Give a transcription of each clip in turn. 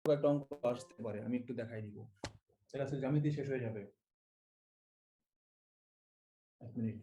একটা অঙ্ক আসতে পারে, আমি একটু দেখাই দিব। এটা আছে জ্যামিতি শেষ হয়ে যাবে, 1 মিনিট।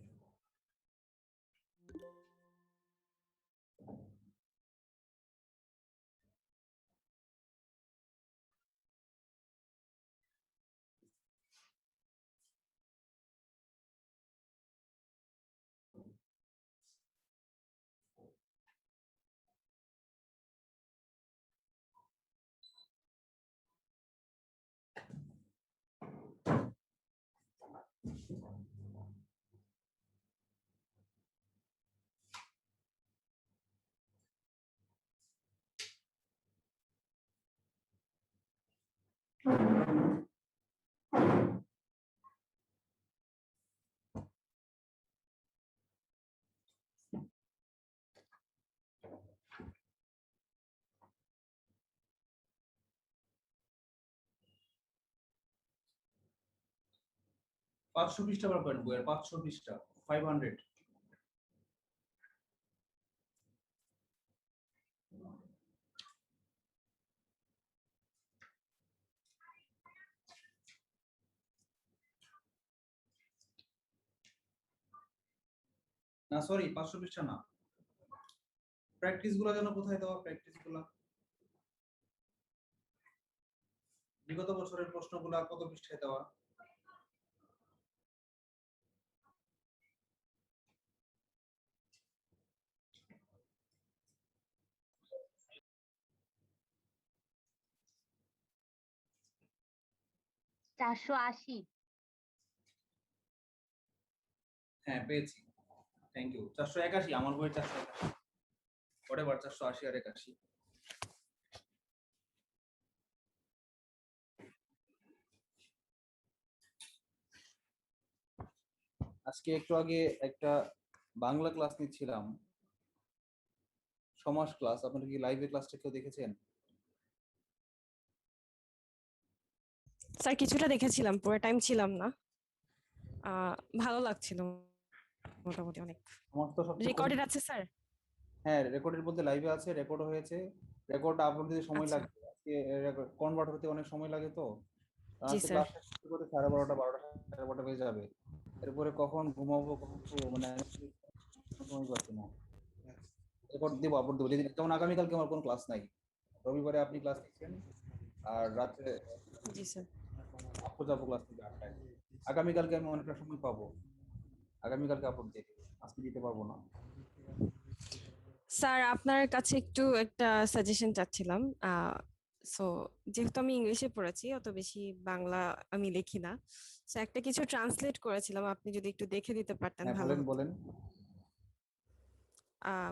পাঁচশো পৃষ্ঠা পাবেন বইয়ের, 500 পৃষ্ঠা, 500। না সরি, 500 পৃষ্ঠা না। প্র্যাকটিস গুলা যেন কোথায় দেওয়া, প্র্যাকটিস গুলা বিগত বছরের প্রশ্নগুলা কত পৃষ্ঠায় দেওয়া? চারশো আশি। হ্যাঁ পেয়েছি, থ্যাংক ইউ। 481, আমার বই 481, হোয়াটএভার, 480 আর 81। আজকে একটু আগে একটা বাংলা ক্লাস নিচ্ছিলাম, সমাস ক্লাস। আপনারা কি লাইভে ক্লাসটা কেউ দেখেছেন? স্যার কিছুটা দেখেছিলাম, পুরো টাইম ছিলাম না। ভালো লাগছিল মোটামুটি অনেক। আমার তো সবচেয়ে রেকর্ডেড আছে স্যার? হ্যাঁ রেকর্ডের বলতে লাইভে আছে, রেকর্ড হয়েছে। রেকর্ড আপলোড দিতে সময় আচ্ছা। লাগে, আজকে কনভার্ট হতে অনেক সময় লাগে, তো জি আজকে স্যার। ক্লাস শেষ করতে 12:30, 12টা, 12:30 বেজে যাবে। এরপরে কখন ঘুমাবো, কখন মানে সময় পাচ্ছি না। রেকর্ড দিব, আপলোড দেবো যেদিন, যেমন আগামীকালকে আমার কোনো ক্লাস নাই, রবিবারে আপনি ক্লাস নিচ্ছেন, আর রাত্রে জি স্যার। আপু যাবো ক্লাস থেকে 8টায়। আগামীকালকে আমি অনেকটা সময় পাবো, আগামীকালকে আপলোড দিয়ে দেবো, আজকে দিতে পারবো না। স্যার আপনার কাছে একটু একটা সাজেশন চাচ্ছিলাম। সো যেহেতু আমি ইংলিশে পড়েছি, অত বেশি বাংলা আমি লিখি না। সো একটা কিছু ট্রান্সলেট করেছিলাম, আপনি যদি একটু দেখে দিতে পারতেন হ্যাঁ ভালো বলেন হতো। বলেন।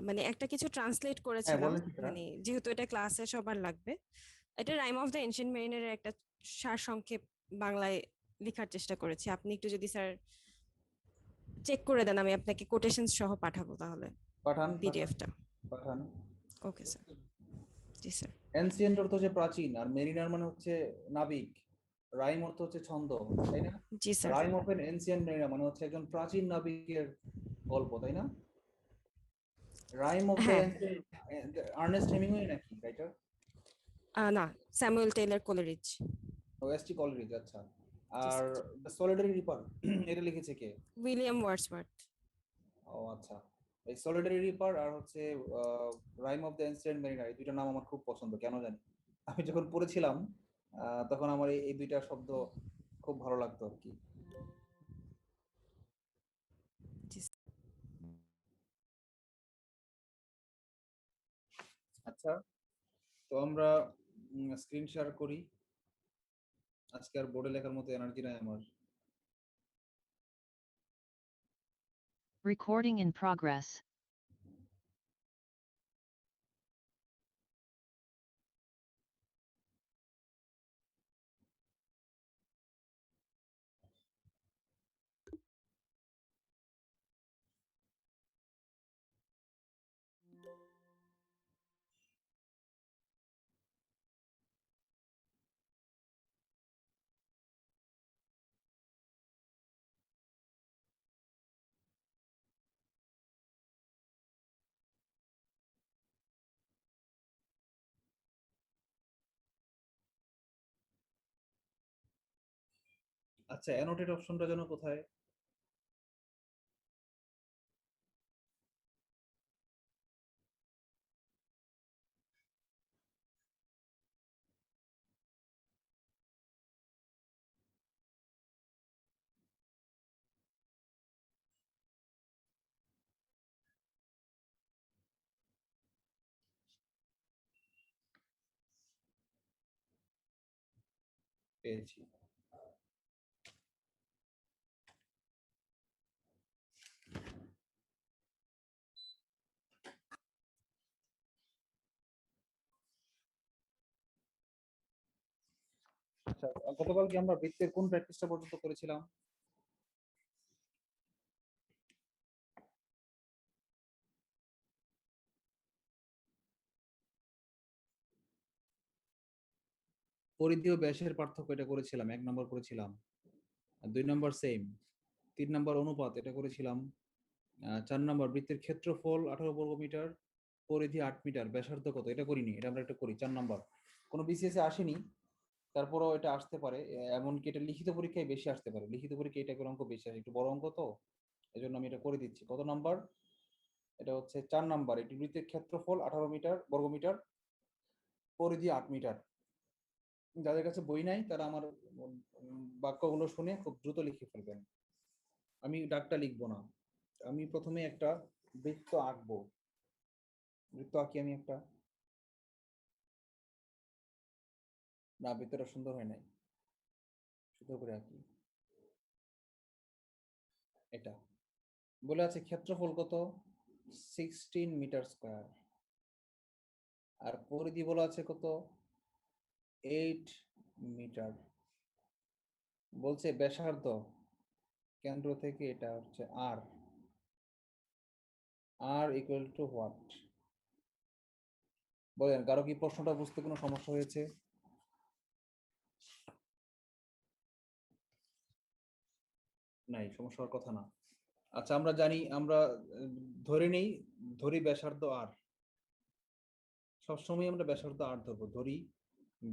মানে একটা কিছু ট্রান্সলেট হ্যাঁ করেছিলাম, বলেন সেটা। মানে যেহেতু এটা ক্লাসে সবার লাগবে। এটা রাইম অফ দ্য এনশিয়েন্ট মেরিনের একটা সার সংক্ষেপ বাংলায় লেখার চেষ্টা করেছি। আপনি একটু যদি স্যার চেক করে দেন, আমি আপনাকে কোটেশন সহ পাঠাবো তাহলে পাঠান পাঠান পিডিএফটা। পাঠান। Okay sir. জি স্যার। এনসিয়েন্ট অর্থ হচ্ছে প্রাচীন, আর মেরিনার মানে হচ্ছে নাবিক। রাইম অর্থ হচ্ছে ছন্দ, তাই না? জি sir. Rhyme of an ancient mariner মানে হচ্ছে একজন প্রাচীন নাবিকের গল্প, তাই না? রাইম অফ দ্য হ্যাঁ। আর্নেস্ট হেমিংওয়ে নাকি রাইটার? না, স্যামুয়েল টেইলর কোলারিজ। ও এস টি কলরিজ, আচ্ছা। জি আর স্যার। দ্য সলিটারি রিপার এটা লিখেছে কে? William Wordsworth. ও আচ্ছা। এই সলিটারি রিপার আর হচ্ছে rime of the ancient mariner, এই দুইটা নাম আমার খুব পছন্দ, কেন জানি। আমি যখন পড়েছিলাম তখন আমার এই দুইটা শব্দ খুব ভালো লাগতো আর কি। জি। আচ্ছা, তো আমরা স্ক্রিন শেয়ার করি। আজকে আর বোর্ডে লেখার মতো এনার্জি নাই আমার। Recording in progress. আচ্ছা, অ্যানোটেট অপশনটা যেন কোথায়? পেয়েছি। আচ্ছা, গতকাল কি আমরা বৃত্তের কোন প্র্যাকটিসটা পর্যন্ত করেছিলাম? পরিধি ও ব্যাসের পার্থক্য এটা করেছিলাম, 1 নম্বর করেছিলাম। আর 2 নম্বর সেম। 3 নম্বর অনুপাত এটা করেছিলাম। 4 নম্বর বৃত্তের ক্ষেত্রফল 18 বর্গ মিটার, পরিধি 8 মিটার, ব্যাসার্ধ কত এটা করিনি, এটা আমরা একটা করি 4 নম্বর। কোনো বিসিএস এ আসেনি, তারপরেও এটা আসতে পারে। এমনকি এটা লিখিত পরীক্ষায় বেশি আসতে পারে, লিখিত পরীক্ষায় এই টাইপের অঙ্ক বেশি আসে, একটু বড় অঙ্ক তো, এই জন্য আমি এটা করে দিচ্ছি। কত নাম্বার? এটা হচ্ছে 4 নাম্বার। এটি বৃত্তের ক্ষেত্রফল 18 মিটার বর্গ মিটার, পরিধি 8 মিটার। যাদের কাছে বই নাই তারা আমার বাক্যগুলো শুনে খুব দ্রুত লিখে ফেলবেন। আমি ডাকটা লিখবো না, আমি প্রথমে একটা বৃত্ত আঁকবো। বৃত্ত আঁকি আমি একটা। না, বৃত্তটা সুন্দর হয় নাই, সুন্দর করে আঁকি। এটা বলে আছে ক্ষেত্রফল কত, 16 মিটার স্কয়ার। আর পরিধি বলা আছে কত, 8 মিটার। বলছে ব্যাসার্ধ কেন্দ্র থেকে এটা হচ্ছে আর, আর ইকুয়াল টু হোয়াট? বলেন, কারো কি প্রশ্নটা বুঝতে কোনো সমস্যা হয়েছে? নাই, সমস্যা হওয়ার কথা না। আচ্ছা, আমরা জানি, আমরা ধরে নেই, ধরি ব্যাসার্ধ আর, সবসময় আমরা ব্যাসার্ধ আর ধরবো, ধরি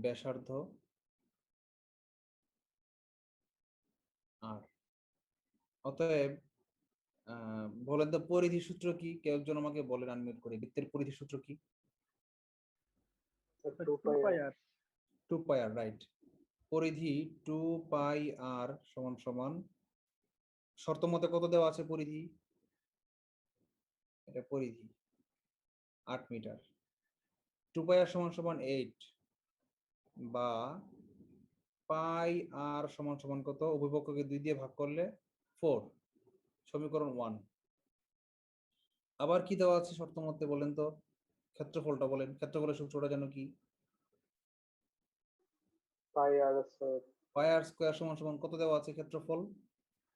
ব্যাসার্ধ আর। অতএব বলেন তো পরিধি সূত্র কি? কেউ একজন আমাকে বলেন, আনমিউট করে, বৃত্তের পরিধি সূত্র কি? 2 পাই আর, রাইট। পরিধি 2 পাই আর সমান সমান, শর্ত মতে কত দেওয়া আছে পরিধি? এটা পরিধি 8 মিটার। 2 পাই আর সমান সমান 8, বা পাই আর সমান সমান কত? উভয় পক্ষকে 2 দিয়ে ভাগ করলে 4, সমীকরণ 1। আবার কি দেওয়া আছে শর্ত মতে বলেন তো? ক্ষেত্রফলটা বলেন, ক্ষেত্রফলের সূত্রটা যেন কি? পাই আর স্কয়ার সমান সমান কত দেওয়া আছে ক্ষেত্রফল?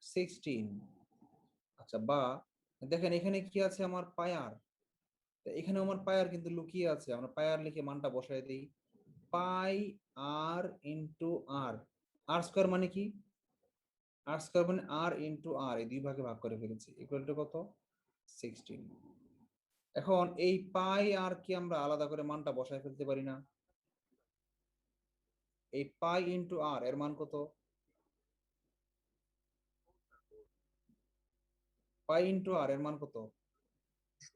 16। আচ্ছা, বা দেখেন এখানে কি আছে, আমার পাই আর, এখানে আমার পাই আর কিন্তু লুকিয়ে আছে, আমরা পাই আর লিখে মানটা বসাই দিই। পাই আর ইন্টু আর, আর স্কয়ার মানে কি? আর স্কয়ার মানে আর ইন্টু আর, এই 2 ভাগে ভাগ করে ফেলেছি, ইকুয়াল টু কত? 16। এখন এই পাই আর কি আমরা আলাদা করে মানটা বসায় ফেলতে পারি না? এই পাই ইন্টু আর এর মান কত? পাই ইন্টু আর এর মান কত?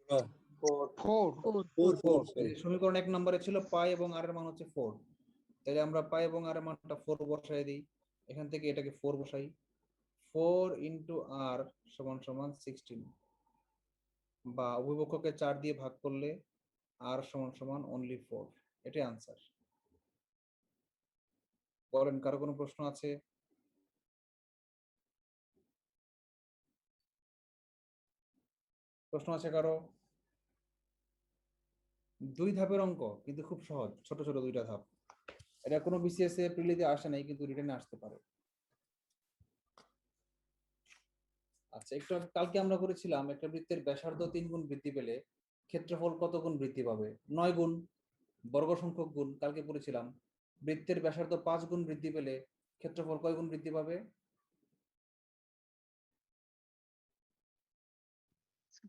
4। সমীকরণ 1 নম্বরে ছিল পাই এবং আর এর মান হচ্ছে 4, তাহলে আমরা পাই এবং আর এর মানটা 4 বসাই দিই। এখান থেকে এটাকে 4 বসাই, 4 ইন্টু আর সমান সমান 16, বা উভয় পক্ষকে 4 দিয়ে ভাগ করলে আর সমান সমান অনলি 4। এটাই আনসার। বলেন, কারো কোনো প্রশ্ন আছে? প্রশ্ন আছে কারো? 2 ধাপের অঙ্ক, কিন্তু খুব সহজ, ছোট ছোট 2টা ধাপ। এটা কোনো বিসিএস এ প্রিলিতে আসে নাই, কিন্তু রিটেনে আসতে পারে। আচ্ছা, একটু কালকে আমরা করেছিলাম একটা বৃত্তের ব্যাসার্ধ 3 গুণ বৃদ্ধি পেলে ক্ষেত্রফল কত গুণ বৃদ্ধি পাবে? 9 গুণ, বর্গ সংখ্যক গুণ কালকে পড়েছিলাম। বৃত্তের ব্যাসার্ধ 5 গুণ বৃদ্ধি পেলে ক্ষেত্রফল কয় গুণ বৃদ্ধি পাবে?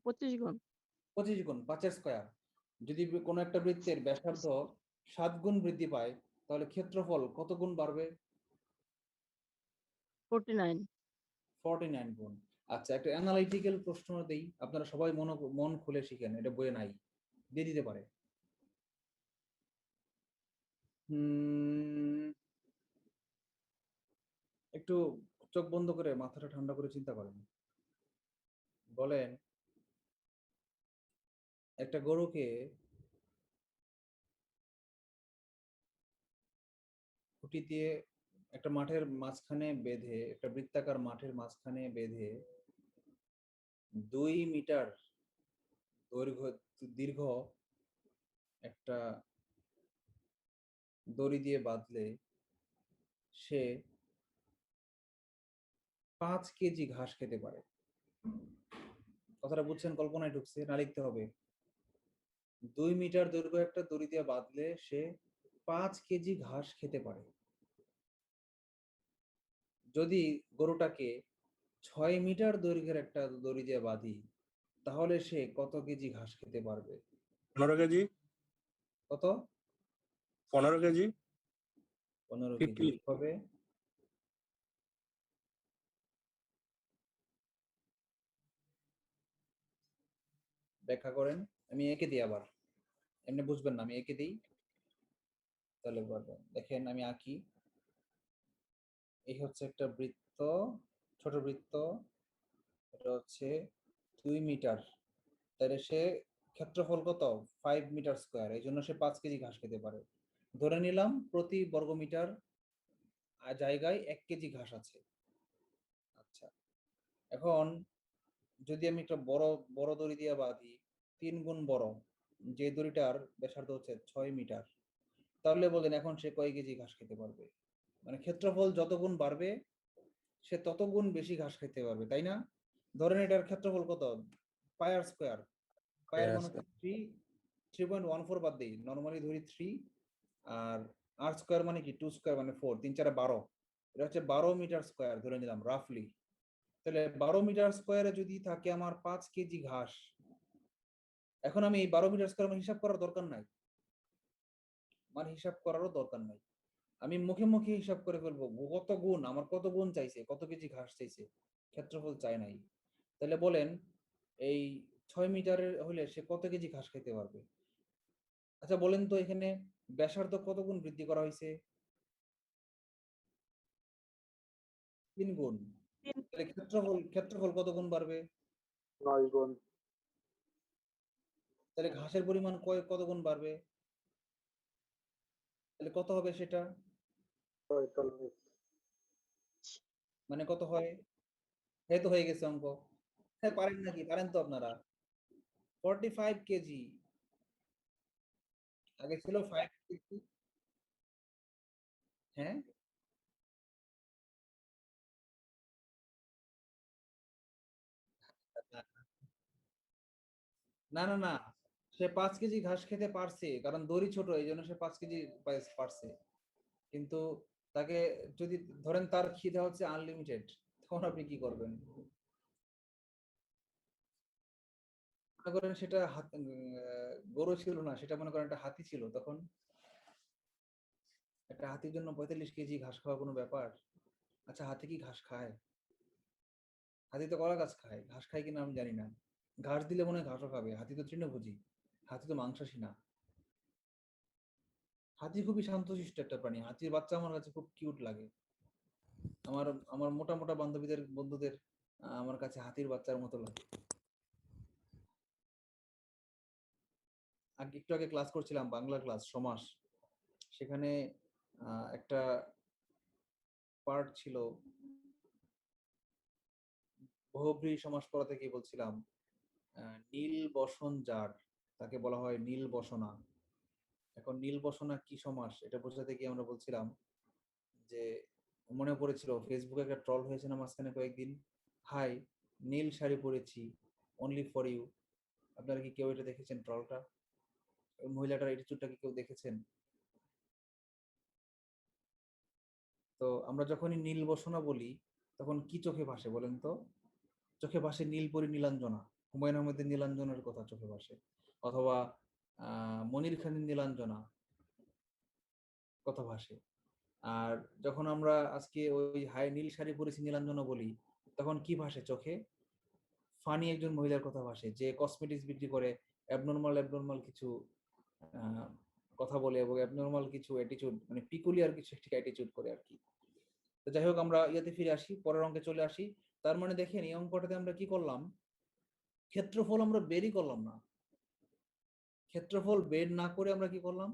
25 গুণ। 25 গুণ, 5 স্কয়ার। যদি কোনো একটা বৃত্তের ব্যাসার্ধ 7 গুণ বৃদ্ধি পায়, তাহলে ক্ষেত্রফল কত গুণ বাড়বে? 49। 49 গুণ। আচ্ছা, একটা অ্যানালাইটিক্যাল প্রশ্ন দেই, আপনারা সবাই মন খুলে শিখেন, এটা বইয়ে নাই, দিয়ে দিতে পারে। একটু চোখ বন্ধ করে মাথাটা ঠান্ডা করে চিন্তা করেন। বলেন, একটা গরুকে খুঁটি দিয়ে একটা মাঠের মাঝখানে বেঁধে, একটা বৃত্তাকার মাঠের মাঝখানে বেঁধে 2 মিটার দৈর্ঘ্য দীর্ঘ একটা দড়ি দিয়ে বাঁধলে সে 5 কেজি ঘাস খেতে পারে। কথাটা বুঝছেন? কল্পনায় ঢুকছে না? লিখতে হবে। 2 মিটার দৈর্ঘ্য একটা দড়ি দিয়ে বাঁধলে সে 5 কেজি ঘাস খেতে পারে। যদি গরুটাকে 6 মিটার দৈর্ঘ্যের একটা দড়ি দিয়ে বাঁধি, তাহলে সে কত কেজি ঘাস খেতে পারবে? 15 কেজি। কত? 15 কেজি। 15 কেজি। 50। হবে ব্যাখ্যা করেন। আমি এঁকে দিই, আবার এমনি বুঝবেন না, আমি এঁকে দিই, তাহলে বুঝবেন। দেখেন আমি আঁকি। এই হচ্ছে একটা বৃত্ত, ছোট বৃত্ত, এটা হচ্ছে 2 মিটার, তাহলে সে ক্ষেত্রফল কত? 5 মিটার স্কোয়ার, এই জন্য সে 5 কেজি ঘাস খেতে পারে। ধরে নিলাম প্রতি বর্গমিটার জায়গায় 1 কেজি ঘাস আছে। আচ্ছা, এখন যদি আমি একটা বড় বড় দড়ি দিয়ে বাঁধি, 3 গুণ বড়, যে দড়িটার ব্যাসার্ধ হচ্ছে 6 মিটার, তাহলে বলেন এখন সে কয় কেজি ঘাস খেতে পারবে? মানে ক্ষেত্রফল যত গুণ বাড়বে সে তত গুণ বেশি ঘাস খেতে পারবে, তাই না? ধরেন এটার ক্ষেত্রফল কত? পায়ার স্কোয়ার, পায়ার মানে হচ্ছে 3.14, বাদ দিই, নর্মালি ধরি 3, আর আর স্কোয়ার মানে কি 2 স্কোয়ার মানে 4, 3 4 12, এটা হচ্ছে 12 মিটার স্কোয়ার ধরে নিলাম রাফলি। তাহলে 12 মিটার স্কোয়ারে যদি থাকে আমার 5 কেজি ঘাস, এখন আমি এই 12 মিটার স্কোয়ার আমার হিসাব করার দরকার নাই, আমার হিসাব করারও দরকার নাই, আমি মুখে মুখে হিসাব করে ফেলবো কত গুণ, আমার কত গুণ চাইছে, কত কেজি ঘাস চাইছে, ক্ষেত্রফল চাই নাই। তাহলে বলেন এই 6 মিটারের হলে সে কত কেজি ঘাস খেতে পারবে? আচ্ছা বলেন তো, এখানে ব্যাসার্ধ কত গুণ বৃদ্ধি করা হয়েছে? 3 গুণ। তাহলে ক্ষেত্রফল কত গুণ বাড়বে? 9 গুণ। তাহলে ঘাসের পরিমাণ কত গুণ বাড়বে? তাহলে কত হবে সেটা? 45। মানে কত হয়? এই তো হয়ে গেছে অঙ্ক। হ্যাঁ, পারেন নাকি? পারেন তো আপনারা। 45 কেজি, আগে ছিল 5 কেজি। হ্যাঁ, না না না, সে 5 কেজি ঘাস খেতে পারছে, কারণ দড়ি ছোট, এই জন্য সে 5 কেজি পারছে। কিন্তু তাকে যদি ধরেন তার খিদে হচ্ছে আনলিমিটেড, তখন আপনি কি করবেন? মনে করেন সেটা গরু ছিল না, সেটা মনে করেন একটা হাতি ছিল, তখন একটা হাতির জন্য 45 কেজি ঘাস খাওয়া কোনো ব্যাপার? আচ্ছা, হাতি কি ঘাস খায়? হাতি তো কলা গাছ খায়, ঘাস খায় কিনা আমি জানি না। ঘাস দিলে মনে হয় ঘাসও খাবে, হাতি তো তৃণভোজী, হাতি তো মাংসাশী না। হাতি খুবই শান্তশিষ্ট একটা প্রাণী, হাতির বাচ্চা আমার কাছে খুব কিউট লাগে। আমার আমার মোটা মোটা বন্ধুদের আমার কাছে হাতির বাচ্চার মতো লাগে। একটু আগে ক্লাস করছিলাম, বাংলা ক্লাস, সমাস, সেখানে একটা পার্ট ছিল বহুব্রী সমাস পড়াতে গিয়ে বলছিলাম নীল বসন যার, তাকে বলা হয় নীল বসনা। এখন নীল বসনা কি সমাস এটা বোঝাতে গিয়ে আমরা বলছিলাম যে, মনে পড়েছিল ফেসবুকে একটা ট্রল হয়েছে না মাঝখানে কয়েকদিন, হাই নীল শাড়ি পরেছি অনলি ফর ইউ। আপনারা কি কেউ এটা দেখেছেন ট্রলটা? ওই মহিলাটার অ্যাটিটিউডটা কি কেউ দেখেছেন? তো আমরা যখনই নীল বসনা বলি তখন কি চোখে ভাসে বলেন তো? চোখে ভাসে নীলপরী নীলাঞ্জনা, হুমায়ুন আহমেদের নীলাঞ্জনার কথা চোখে ভাসে, অথবা মনির খানের নীলাঞ্জনা কথা ভাসে। আর যখন আমরা আজকে ওই হাই নীল শাড়ি পরেছি নীলাঞ্জনা বলি, তখন কি ভাসে চোখে? ফানি একজন মহিলার কথা ভাসে, যে কসমেটিক্স বিক্রি করে, অ্যাবনর্মাল অ্যাবনর্মাল কিছু আহ, কথা বলে এবং অ্যাবনর্মাল কিছু অ্যাটিটিউড, মানে পিকুলিয়ার কিছু একটা অ্যাটিটিউড করে আর কি। তো যাই হোক, আমরা ইয়াতে ফিরে আসি, পরের অঙ্কে চলে আসি। তার মানে দেখেন এই অঙ্কটাতে আমরা কি করলাম, ক্ষেত্রফল আমরা বেরই করলাম না। ক্ষেত্রফল বের না করে আমরা কি করলাম,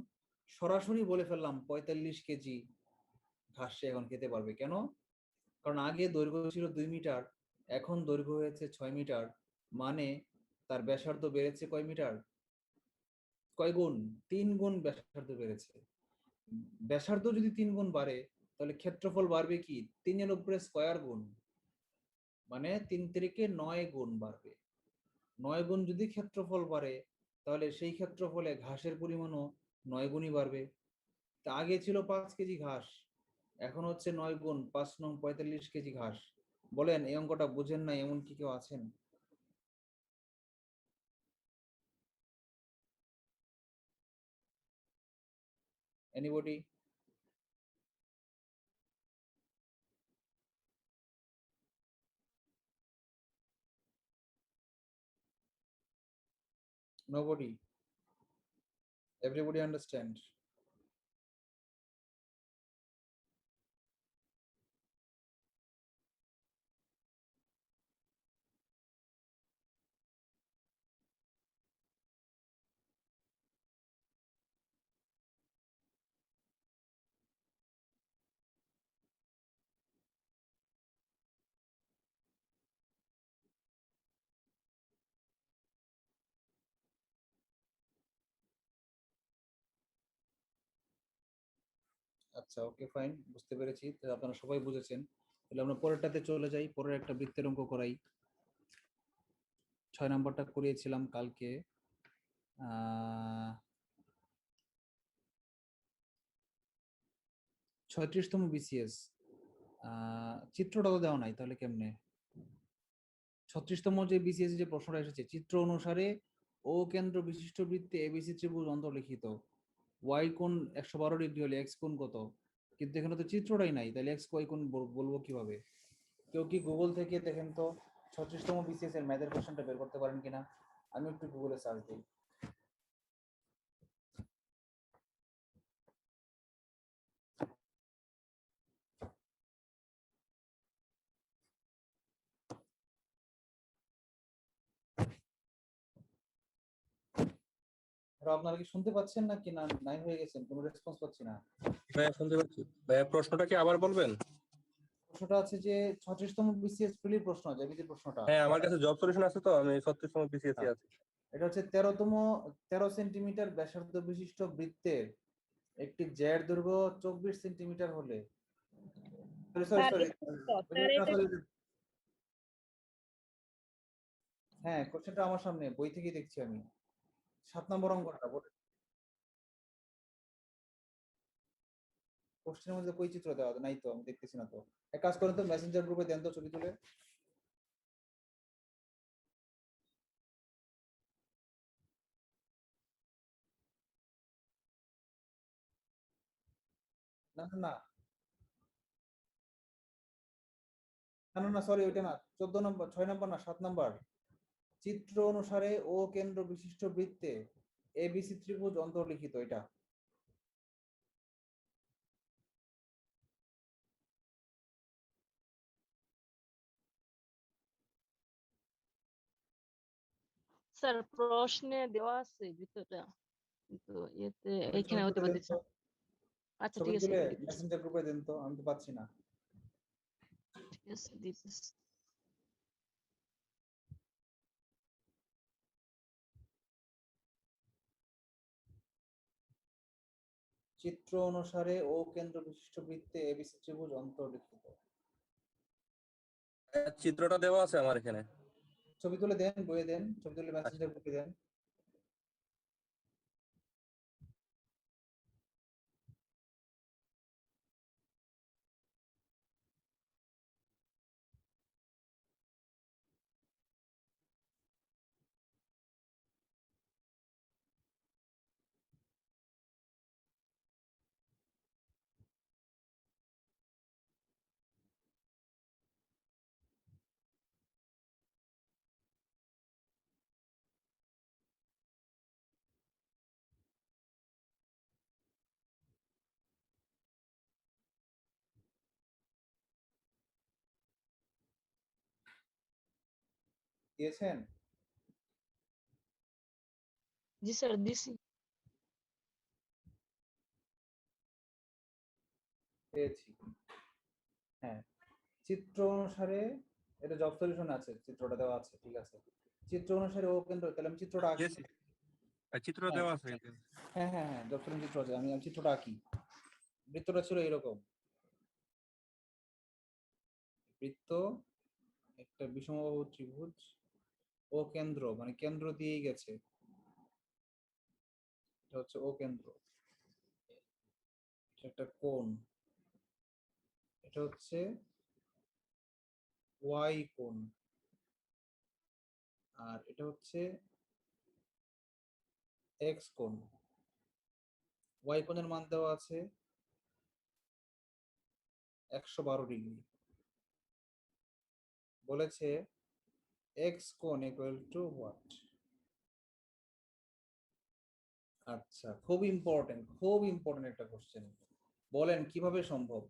সরাসরি বলে ফেললাম 45 কেজি ঘাস সে এখন খেতে পারবে। কেন? কারণ আগে দৈর্ঘ্য ছিল 2 মিটার, এখন দৈর্ঘ্য হয়েছে 6 মিটার, মানে তার ব্যাসার্ধ বেড়েছে কয় মিটার? কয় গুণ? 3 গুণ ব্যাসার্ধ বেড়েছে। ব্যাসার্ধ যদি 3 গুণ বাড়ে, তাহলে ক্ষেত্রফল বাড়বে কি? 3-এর উপরে স্কয়ার গুণ, মানে 3 × 9 গুণ বাড়বে। 9 গুণ যদি ক্ষেত্রফল বাড়ে, তাহলে সেই ক্ষেত্রফলে ঘাসের পরিমাণও 9 গুণই বাড়বে। তা আগে ছিল 5 কেজি ঘাস, এখন হচ্ছে 9 গুণ, 5 9 45 কেজি ঘাস। বলেন এই অঙ্কটা বুঝেন না এমন কি কেউ আছেন? এনিবডি? Nobody? Everybody understand? আচ্ছা, ওকে, ফাইন, বুঝতে পেরেছি। তাহলে আপনারা সবাই বুঝেছেন। তাহলে আমরা পরেরটাতে চলে যাই, পরের একটা বৃত্তের অঙ্ক করাই। 6 নম্বরটা করিয়েছিলাম কালকে। 36তম বিসিএস। চিত্রটা তো দেওয়া নাই, তাহলে কেমনে? 36তম যে বিসিএস যে প্রশ্নটা এসেছে, চিত্র অনুসারে ও কেন্দ্র বিশিষ্ট বৃত্তে এবিসি ত্রিভুজ অন্তর্লিখিত, ওয়াই কোণ 112 ডিগ্রি হলে এক্স কোণ কত? কিন্তু এখানে তো চিত্রটাই নাই, তাহলে এক্স ওয়াই কোণ বলবো কিভাবে? কেউ কি গুগল থেকে দেখেন তো 36তম বিসিএস এর ম্যাথের কোশ্চেনটা বের করতে পারেন কিনা? আমি একটু গুগলে সার্চ দিই। আর আপনারা কি শুনতে পাচ্ছেন নাকি না নাই হয়ে গেছেন? কোনো রেসপন্স পাচ্ছি না। ভাইয়া শুনতে পাচ্ছি। ভাইয়া প্রশ্নটা কি আবার বলবেন? প্রশ্নটা আছে যে 36তম বিসিএস প্রিলির প্রশ্ন, জ্যামিতির প্রশ্নটা। হ্যাঁ, আমার কাছে জব সলিউশন আছে, তো আমি 36তম বিসিএস হ্যাঁ, আছে। এটা হচ্ছে 13 সেন্টিমিটার ব্যাসার্ধ বিশিষ্ট বৃত্তের একটি জ্যার দৈর্ঘ্য 24 সেন্টিমিটার হলে, সরি সরি স্যার সরি, এটা কত? স্যার এটা হ্যাঁ, কোশ্চেনটা আমার সামনে বই থেকেই দেখছি আমি। 7 নম্বর অঙ্কটা বলে, কোশ্চেনের মধ্যে কই চিত্র দেওয়া নাই তো, আমি দেখতেছি না তো। এক কাজ করেন তো, মেসেঞ্জার গ্রুপে দেন তো ছবি তুলে। না না না না না না, সরি, ওইটা না। 14 নম্বর, 6 নম্বর না, 7 নম্বর। চিত্র অনুসারে ও কেন্দ্র বিশিষ্ট বৃত্তে এবিসি ত্রিভুজ অন্তর্লিখিত, এটা। স্যার প্রশ্নে দেওয়া আছে ভিতরে, কিন্তু ইয়েতে আপনি এখানে ছবি হতে তুলে দেন পারতেছে তো, না। আচ্ছা ছবি ঠিক আছে, তুলে এখানে দিতেছি। মেসেঞ্জার গ্রুপে দেন তো, আমি তো পাচ্ছি না। ঠিক আছে দিতেছি। চিত্র অনুসারে ও কেন্দ্র বিশিষ্ট বৃত্তে এবিসি ত্রিভুজ অন্তর্লিখিত। চিত্রটা দেওয়া আছে আমার এখানে। ছবি তুলে দেন, বইয়ে দেন, ছবি তুলে আচ্ছা, মেসেঞ্জার গ্রুপে দেন। দিয়েছেন? জি স্যার দিছি। পেয়েছি। হ্যাঁ, চিত্র অনুসারে এটা জব সলিউশন আছে, চিত্রটা দেওয়া আছে, ঠিক আছে। চিত্র অনুসারে ও কেন্দ্র, তাহলে আমি চিত্রটা আঁকি। দিয়েছি। চিত্র হ্যাঁ দেওয়া আছে কিন্তু। হ্যাঁ হ্যাঁ হ্যাঁ, জব সলিউশন চিত্র আছে, আমি চিত্রটা আঁকি। বৃত্তটা ছিল এরকম, বৃত্ত, একটা বিষমবাহু ত্রিভুজ, ও কেন্দ্র, মানে কেন্দ্র দিয়েই গেছে, এটা হচ্ছে ও কেন্দ্র, এটা একটা কোণ, এটা হচ্ছে ওয়াই কোণ, আর এটা হচ্ছে এক্স কোণ। ওয়াই কোণের মান দেওয়া আছে 112 ডিগ্রি। বলেছে এক্স কোণ ইকুয়াল টু হোয়াট? আচ্ছা, খুব ইম্পর্টেন্ট একটা কোশ্চেন। বলেন কিভাবে সম্ভব?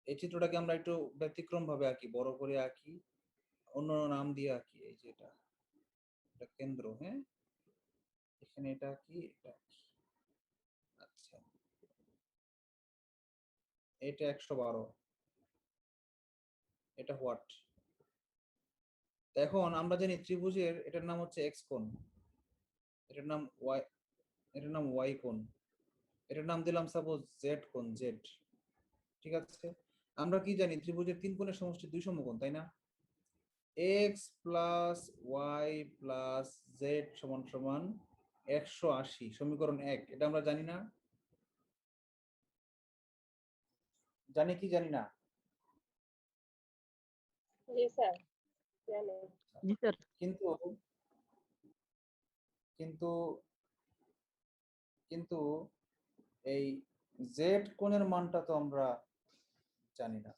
এই চিত্রটাকে আমরা একটু ব্যতিক্রম ভাবে আঁকি, বড় করে আঁকি, অন্য নাম দিয়ে আঁকি। এই যে এটা, এটা কেন্দ্র, হ্যাঁ, এখানে এটা আঁকি, এটা আঁকি। আচ্ছা, এটা 112, এটা হোয়াট? এখন আমরা জানি ত্রিভুজের এটার নাম হচ্ছে এক্স কোণ, এটার নাম ওয়াই, এটার নাম ওয়াই কোণ, এটার নাম দিলাম সাপোজ জেড কোণ, জেড, ঠিক আছে। আমরা কি জানি ত্রিভুজের তিন কোণের সমষ্টি দুই সমকোণ, তাই না? X plus y plus z সমান সমান 180, সমীকরণ 1, এটা আমরা জানি না? জানি কি জানি না? জি স্যার জানি। জি স্যার। কিন্তু কিন্তু কিন্তু এই জেড কোণের মানটা তো আমরা জানি না,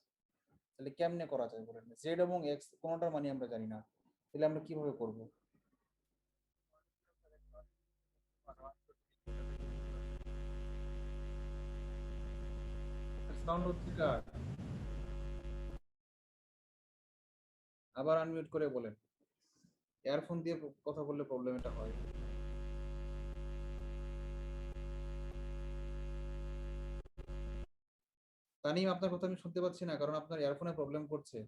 তাহলে কেমনে করা যায় বলেন? জেড এবং এক্স কোনটার মানে আমরা জানি না, তাহলে আমরা কিভাবে করব? সাউন্ড হচ্ছে কার? আবার আনমিউট করে বলেন, ইয়ারফোন দিয়ে কথা বললে প্রবলেম এটা হয়। তানিম, আপনার কথা আমি শুনতে পাচ্ছি না, কারণ আপনার ইয়ারফোনে প্রবলেম করছে,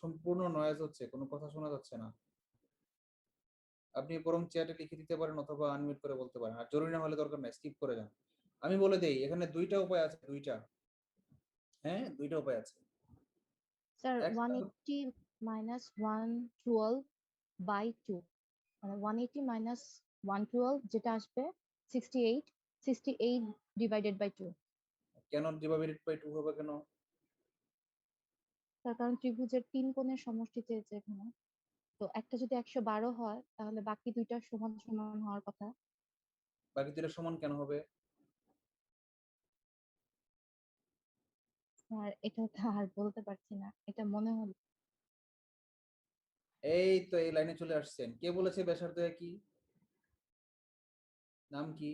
সম্পূর্ণ নয়েজ হচ্ছে, কোনো কথা শোনা যাচ্ছে না। আপনি বরং চ্যাটে লিখে দিতে পারেন অথবা আনমিউট করে বলতে পারেন, আর জরুরি না হলে দরকার নাই, স্কিপ করে যান। আমি বলে দেই, এখানে দুইটা উপায় আছে, দুইটা, হ্যাঁ দুইটা উপায় আছে। স্যার একটা 180 minus 112 by 2 মানে 180 minus 112 যেটা আসবে 68 divided by 2। কেন ডিভাইডেড বাই 2 হবে কেন? তার কারণ ত্রিভুজের তিন কোণের সমষ্টি চেয়েছে এখানে, তো একটা যদি 112 হয় তাহলে বাকি দুইটা সমান সমান হওয়ার কথা। বাকি দুইটা সমান কেন হবে? আর এটা তো আর বলতে পারছি না, এটা মনে হলো। এই তো এই লাইনে চলে আসছেন, কে বলেছে ব্যাসার্ধ একই? নাম কি?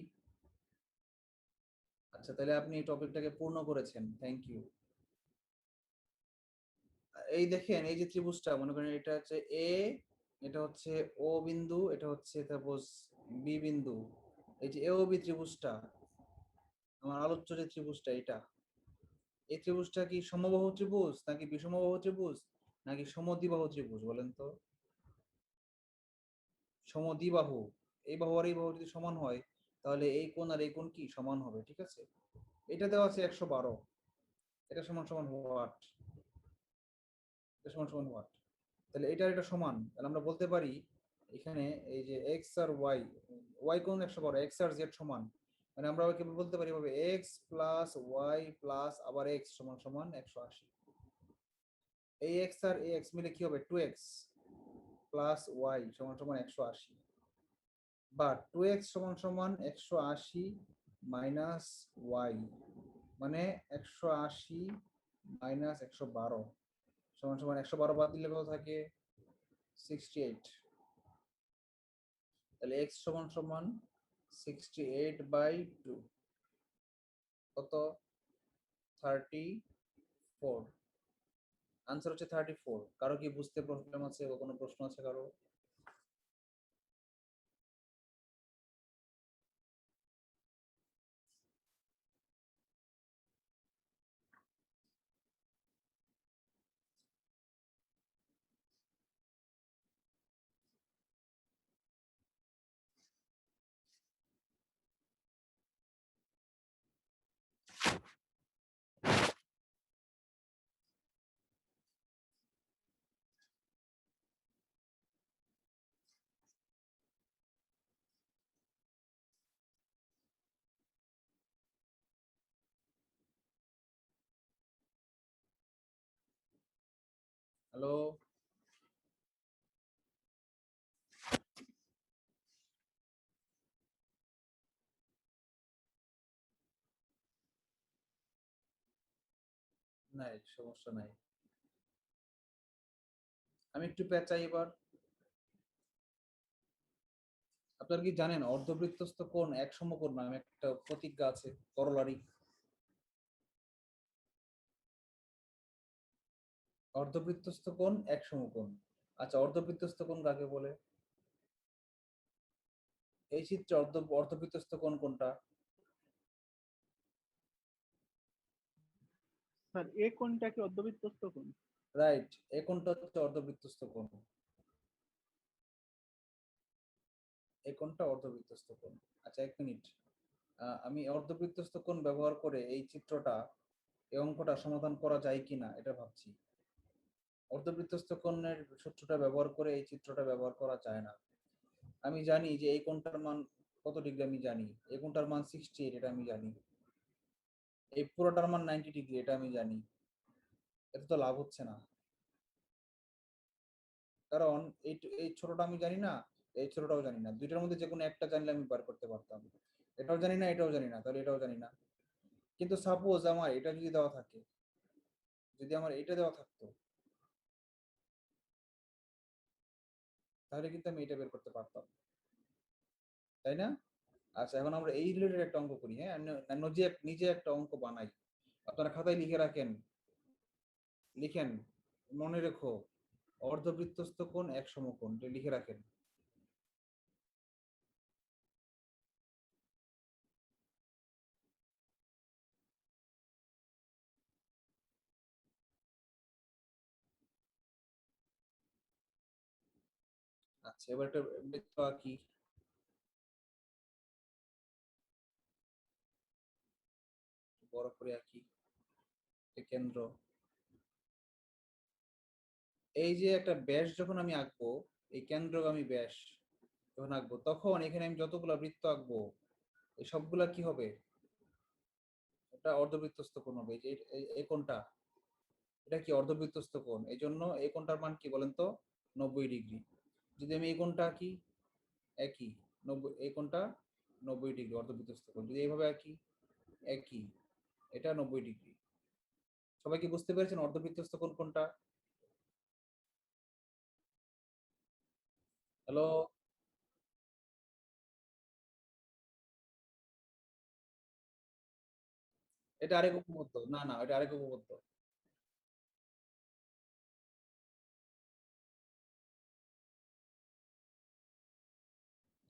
আচ্ছা, তাহলে আপনি এই টপিকটাকে পূর্ণ করেছেন, থ্যাংক ইউ। এই দেখেন, এই যে ত্রিভুজটা, মনে করেন এটা হচ্ছে এ, এটা হচ্ছে ও বিন্দু, এটা হচ্ছে সাপোজ বি বিন্দু। এই যে এ ও বি ত্রিভুজটা, আমার আলোচ্য যে ত্রিভুজটা, এটা, এই ত্রিভুজটা কি সমবাহু ত্রিভুজ নাকি বিষমবাহু ত্রিভুজ নাকি সমদ্বিবাহু ত্রিভুজ বলেন তো? সমদ্বিবাহু। এই বাহু আর এই বাহু যদি সমান হয়, তাহলে এই কোণ আর এই কোণ কি সমান হবে, ঠিক আছে। এটা দেওয়া আছে 112, এটা সমান সমান হোয়াট? এটা সমান সমান হোয়াট? তাহলে এটা আর এটা সমান, তাহলে আমরা বলতে পারি এখানে এই যে এক্স আর ওয়াই, ওয়াই কোণ 112, এক্স আর জেড সমান, মানে আমরা কি বলতে পারি এভাবে, এক্স প্লাস ওয়াই প্লাস আবার এক্স সমান সমান 180। এই এক্স আর এই এক্স মিলে কি হবে, 2x প্লাস ওয়াই সমান সমান 180, বা 2x সমান সমান 180 মাইনাস ওয়াই, মানে 180 মাইনাস 112 সমান সমান 112, বাদ দিলে কত থাকে, 68। তাহলে x সমান সমান 68/2, কত, 34। আনসার হচ্ছে 34। কারো কি বুঝতে প্রবলেম আছে বা কোনো প্রশ্ন আছে কারো? হ্যালো, নাই সমস্যা নাই। আমি একটু পেঁচাই এবার। আপনারা কি জানেন অর্ধবৃত্তস্থ কোণ এক সমকোণ নামে একটা প্রতিজ্ঞা আছে, করলারি? অর্ধবৃত্তস্থ কোণ এক সমকোণ। আচ্ছা, অর্ধবৃত্তস্থ কোণ কাকে বলে? এই চিত্রে অর্ধবৃত্তস্থ কোণ কোনটা? স্যার এ কোণটা কি অর্ধবৃত্তস্থ কোণ? রাইট, এই কোণটা হচ্ছে অর্ধবৃত্তস্থ কোণ। এই কোণটা অর্ধবৃত্তস্থ কোণ। আচ্ছা, এক মিনিট। আমি অর্ধবৃত্তস্থ কোণ ব্যবহার করে এই চিত্রটা, এই অঙ্কটা সমাধান করা যায় কিনা এটা ভাবছি। অর্ধবৃত্তস্থ কোণের সূত্রটা ব্যবহার করে এই চিত্রটা ব্যবহার করা যায় না। আমি জানি যে এই কোণটার মান কত ডিগ্রি, আমি জানি এই কোণটার মান 68, এটা আমি জানি। এই পুরোটার মান 90 ডিগ্রি, এটা আমি জানি। এটা তো লাভ হচ্ছে না, কারণ এই ছোটটা আমি জানি না, এই ছোটটাও জানি না। দুইটার মধ্যে যে কোনো একটা জানলে আমি বার করতে পারতাম। এটাও জানি না, এটাও জানি না, তাহলে এটাও জানি না। কিন্তু সাপোজ আমার এটা যদি দেওয়া থাকে, যদি আমার এটা দেওয়া থাকতো, তাহলে কিন্তু আমি এটা বের করতে পারতাম, তাই না? আচ্ছা, এখন আমরা এই রিলেটেড একটা অঙ্ক করি। হ্যাঁ, নিজে নিজে একটা অঙ্ক বানাই। আপনারা খাতায় লিখে রাখেন, লিখেন, মনে রেখো, অর্ধবৃত্তস্থ কোণ এক সমকোণ, এটা লিখে রাখেন। আচ্ছা, এবার একটা বৃত্ত আঁকি, বড় করে আঁকি। এই কেন্দ্র, এই যে একটা ব্যাস যখন আমি আঁকবো, এই কেন্দ্রগামী ব্যাস যখন আঁকবো, তখন এখানে আমি যতগুলা বৃত্ত আঁকবো, এই সবগুলা কি হবে? এটা অর্ধবৃত্তস্থ কোণ হবে। এই যে এই কোণটা, এটা কি অর্ধবৃত্তস্থ কোণ, এই জন্য এই কোণটার মান কি বলেন তো? 90 ডিগ্রি। যদি আমি এই কোণটা আঁকি, একই 90, এই কোণটা 90 ডিগ্রি, অর্ধবৃত্তস্থ কোণ। যদি এইভাবে আঁকি, একই, এটা 90 ডিগ্রি। সবাই কি বুঝতে পেরেছেন অর্ধবৃত্তস্থ কোণ কোনটা? হ্যালো, এটা আরেক উপপাদ্য। না না, এটা আরেক উপপাদ্য।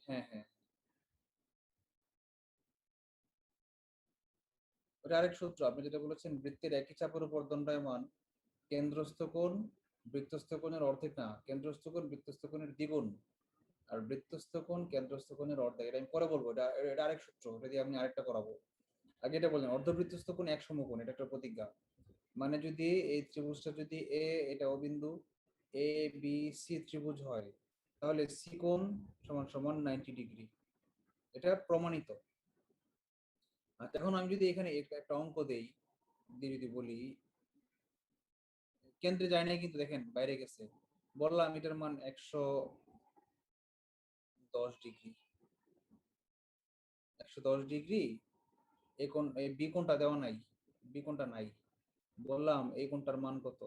হ্যাঁ হ্যাঁ, ওটা আরেক সূত্র। আপনি যেটা বলেছেন, বৃত্তের একই চাপের উপর দণ্ডায়মান কেন্দ্রস্থ কোণ বৃত্তস্থ কোণের অর্ধেক না, কেন্দ্রস্থ কোণ বৃত্তস্থ কোণের দ্বিগুণ, আর বৃত্তস্থ কোণ কেন্দ্রস্থ কোণের অর্ধেক। এটা আমি পরে বলবো, এটা এটা আরেক সূত্র, এটা দিয়ে আমি আরেকটা করাবো। আগে এটা বলেন, অর্ধবৃত্তস্থ কোণ এক সমকোণ, এটা একটা প্রতিজ্ঞা। মানে যদি এই ত্রিভুজটা যদি এটা ও বিন্দু এ বি সি ত্রিভুজ হয়, তাহলে সি কোণ সমান সমান 90 ডিগ্রি। এটা প্রমাণিত। আচ্ছা, এখন আমি যদি এখানে একটা অঙ্ক দেই, দিয়ে যদি বলি, কেন্দ্রে যায় নাই কিন্তু দেখেন বাইরে গেছে, বললাম এটার মান 110 ডিগ্রি। 110 ডিগ্রি, এই কোণ, এই বি কোণটা দেওয়া নাই, বি কোণটা নাই। বললাম এই কোণটার মান কত?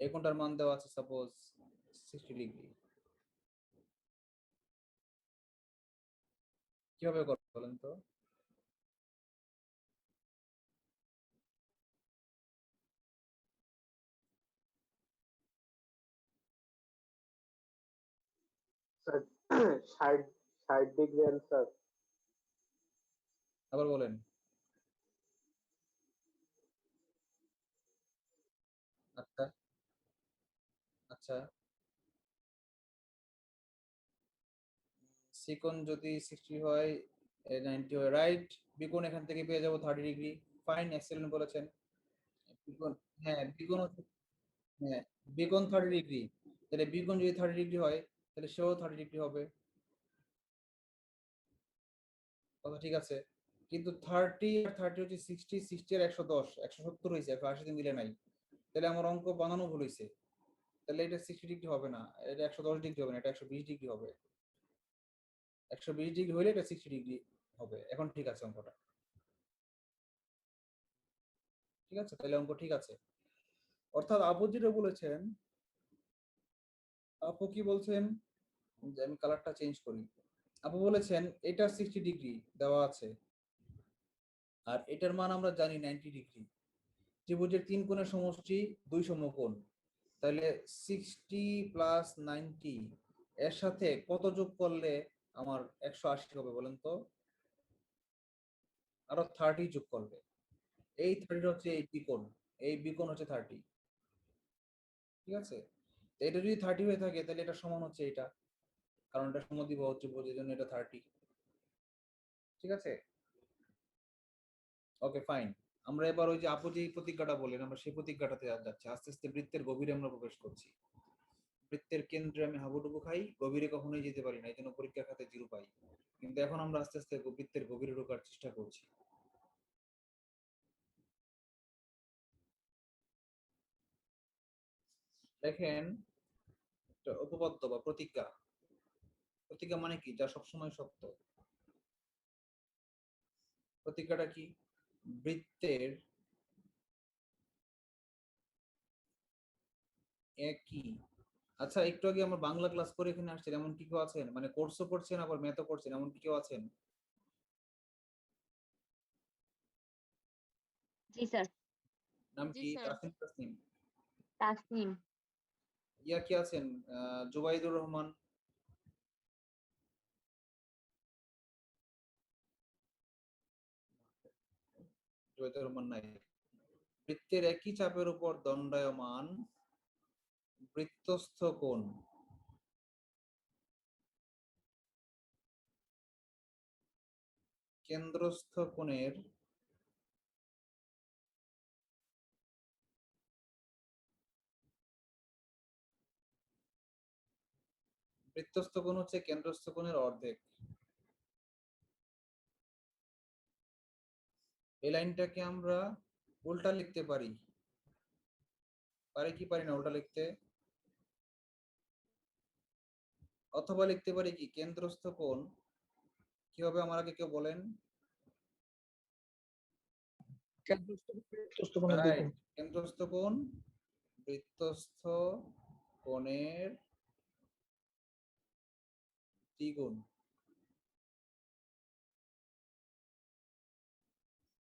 এই কোণটার মান দেওয়া আছে সাপোজ 60 ডিগ্রি। কিভাবে করবো বলেন তো? Sir 60 degree answer. আবার বলেন। আচ্ছা আচ্ছা, সিকন যদি 60 হয়, 90 হয়, রাইট। বিকোণ এখান থেকে পেয়ে যাবো 30 ডিগ্রি। ফাইন, এক্সেলেন্ট বলেছেন। বিকোণ, হ্যাঁ বিকোণ হ্যাঁ বিকোণ 30 ডিগ্রি, তাহলে বিকোণ যদি 30 ডিগ্রি হয় তাহলে সেও 30 ডিগ্রি হবে। কথা ঠিক আছে, কিন্তু 30 আর 30 হচ্ছে 60, 60 আর 110, 170 হয়েছে, 180 মিলে নাই, তাহলে আমার অঙ্ক বানানো ভুল হয়েছে। তাহলে এটা 60 ডিগ্রি হবে না, এটা 110 ডিগ্রি হবে না, এটা 120 ডিগ্রি হবে। 120 ডিগ্রি হলে এটা 60 ডিগ্রি হবে। এখন ঠিক আছে অঙ্কটা, ঠিক আছে, তাহলে অঙ্ক ঠিক আছে। অর্থাৎ আপু যেটা বলেছেন, আপু কি বলছেন, যে আমি কালারটা চেঞ্জ করি। আপু বলেছেন এটা 60 ডিগ্রি দেওয়া আছে, আর এটার মান আমরা জানি 90 ডিগ্রি। ত্রিভুজের তিন কোণের সমষ্টি দুই সমকোণ, তাহলে 60 প্লাস 90 এর সাথে কত যোগ করলে আমার 180 হবে বলেন তো? আরো 30 যোগ করবে। এই 30 হচ্ছে এই বিকোণ, এই বিকোণ হচ্ছে 30, ঠিক আছে। তো এটা যদি 30 হয়ে থাকে তাহলে এটা সমান হচ্ছে এটা, কারণ এটা সমদ্বিবাহু ত্রিভুজ, এই জন্য এটা 30, ঠিক আছে। ওকে ফাইন, আমরা এবার ওই যে আপু যে প্রতিজ্ঞাটা বললেন, আমরা সেই প্রতিজ্ঞাটাতে যাচ্ছি। আস্তে আস্তে বৃত্তের গভীরে আমরা প্রবেশ করছি। বৃত্তের কেন্দ্রে আমি হাবুডুবু খাই, গভীরে কখনোই যেতে পারি না, এই জন্য পরীক্ষার খাতে 0 পাই। কিন্তু এখন আমরা আস্তে আস্তে বৃত্তের গভীরে ঢোকার চেষ্টা করছি। দেখেন, উপপাদ্য বা প্রতিজ্ঞা, প্রতিজ্ঞা মানে কি? যা সবসময় সত্য। প্রতিজ্ঞাটা কি? বৃত্তের একই, আচ্ছা একটু আগে আমরা বাংলা ক্লাস করে এখানে আসছেন, এমন কি কেউ আছেন, মানে কোর্সও করছেন আবার ম্যাথও করছেন, এমন কি কেউ আছেন? জি স্যার। নাম জি কি? স্যার। তাসনিম, তাসনিম। তাসনিম। ইয়া কি আছেন, জুবাইদুর রহমান? জুবাইদুর রহমান নাই। বৃত্তের একই চাপের উপর দণ্ডায়মান বৃত্তস্থ কোণ কেন্দ্রস্থ কোণের বৃত্তস্থ কোণ হচ্ছে কেন্দ্রস্থ কোণের অর্ধেক। এই লাইনটাকে আমরা উল্টা লিখতে পারি, পারি কি পারি না উল্টা লিখতে? অথবা লিখতে পারি কি, কেন্দ্রস্থ কোণ কি হবে আমার আগে কেউ বলেন? রাইট, কেন্দ্রস্থ কোণ বৃত্তস্থ কোণের দ্বিগুণ।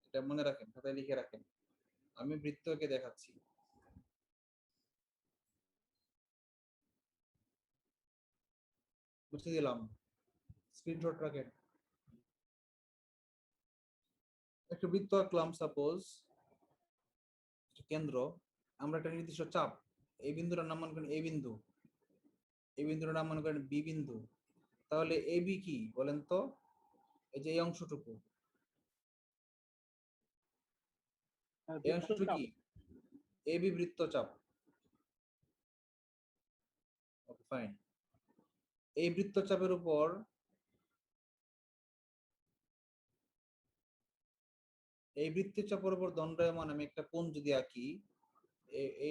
এটা মনে রাখেন, খাতায় লিখে রাখেন। আমি বৃত্তকে দেখাচ্ছি, বুঝতে দিলাম, স্ক্রিনশট রাখেন। একটা বৃত্ত আঁকলাম, সাপোজ কেন্দ্র, আমরা একটা নির্দিষ্ট চাপ, এই বিন্দুটার নাম মনে করেন এ বিন্দু, এই বিন্দুটার নাম মনে করেন বি বিন্দু। তাহলে এ বি কি বলেন তো? এই যে এই অংশটুকু, এই অংশটুকু কি? এ বি বৃত্তচাপ। ওকে ফাইন, এই বৃত্তচাপের উপর এই বৃত্তচাপের উপর দণ্ডায়মান আমি একটা কোণ যদি আঁকি,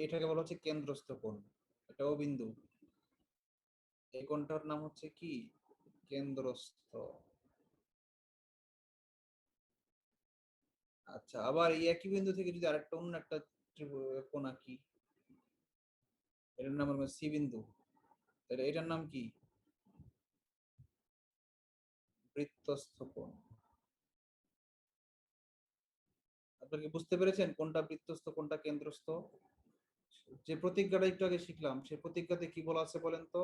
এটাকে বলা হচ্ছে কেন্দ্রস্থ কোণ, এটাও বিন্দু, এই কোণটার নাম হচ্ছে কি? কেন্দ্রস্থ। আচ্ছা, আবার এই একই বিন্দু থেকে যদি আরেকটা অন্য একটা কোণ আঁকি, এটার নাম হলো সি বিন্দু, তাহলে এটার নাম কি? বৃত্তস্থ কোণ। আপনারা কি বুঝতে পেরেছেন কোনটা বৃত্তস্থ কোনটা কেন্দ্রস্থ? যে প্রতিজ্ঞাটা একটু আগে শিখলাম, সেই প্রতিজ্ঞাতে কি বলা আছে বলেন তো?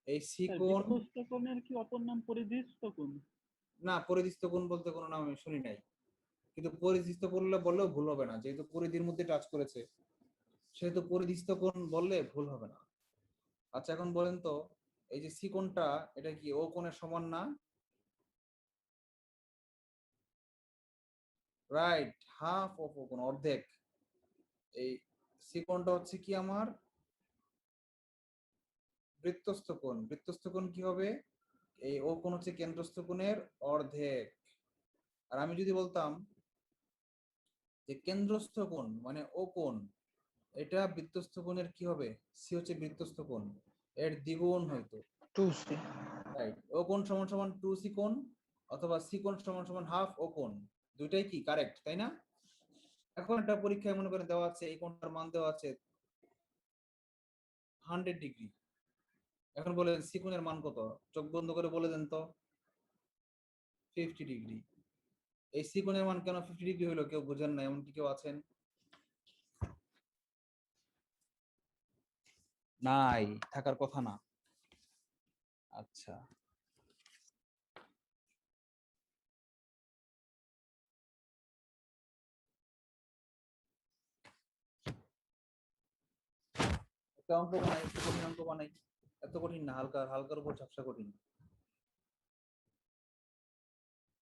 এই সি স্যার কোণ, বৃত্তস্থ কোণের কি অপর নাম পরিদৃষ্ট কোণ? না পরিধিস্থ কোণ বলতে কোনো নাম আমি শুনি নাই, কিন্তু পরিধিস্থ করলে বললেও ভুল হবে না, যেহেতু পরিধির মধ্যে টাচ করেছে সেহেতু পরিধিস্থ কোণ বললে ভুল হবে না। আচ্ছা এখন বলেন তো, এই যে সি কোণটা এটা কি ও কোণের সমান না? রাইট, হাফ অফ ও কোণ, অর্ধেক। এই সি কোণটা হচ্ছে কি আমার বৃত্তস্থ কোণ। বৃত্তস্থ কোণ কি হবে? এই ও কোণ হচ্ছে কেন্দ্রস্থ কোণের অর্ধেক। আর আমি যদি বলতাম যে কেন্দ্রস্থ কোণ মানে ও কোণ, এটা বৃত্তস্থ কোণের কি হবে? সি হচ্ছে বৃত্তস্থ কোণ, এর দ্বিগুণ হয়তো। 2C। রাইট, ও কোণ সমান সমান 2সি কোণ, অথবা সি কোণ সমান সমান হাফ ও কোণ, দুইটাই কি কারেক্ট, তাই না? এখন একটা পরীক্ষায় মনে করেন দেওয়া আছে এই কোণটার মান দেওয়া আছে 100 ডিগ্রি। এখন বলেন সি কোণের মান কত? চোখ বন্ধ করে বলে দেন তো। 50 ডিগ্রি। এই সি কোণের মান কেন 50 ডিগ্রি হলো কেউ বুঝেন না এমন কি কেউ আছেন? নাই, থাকার কথা না। আচ্ছা, একটা অঙ্ক বানাই, একটু কঠিন অঙ্ক বানাই। এত কঠিন না, হালকা হালকার উপর ঝাপসা কঠিন।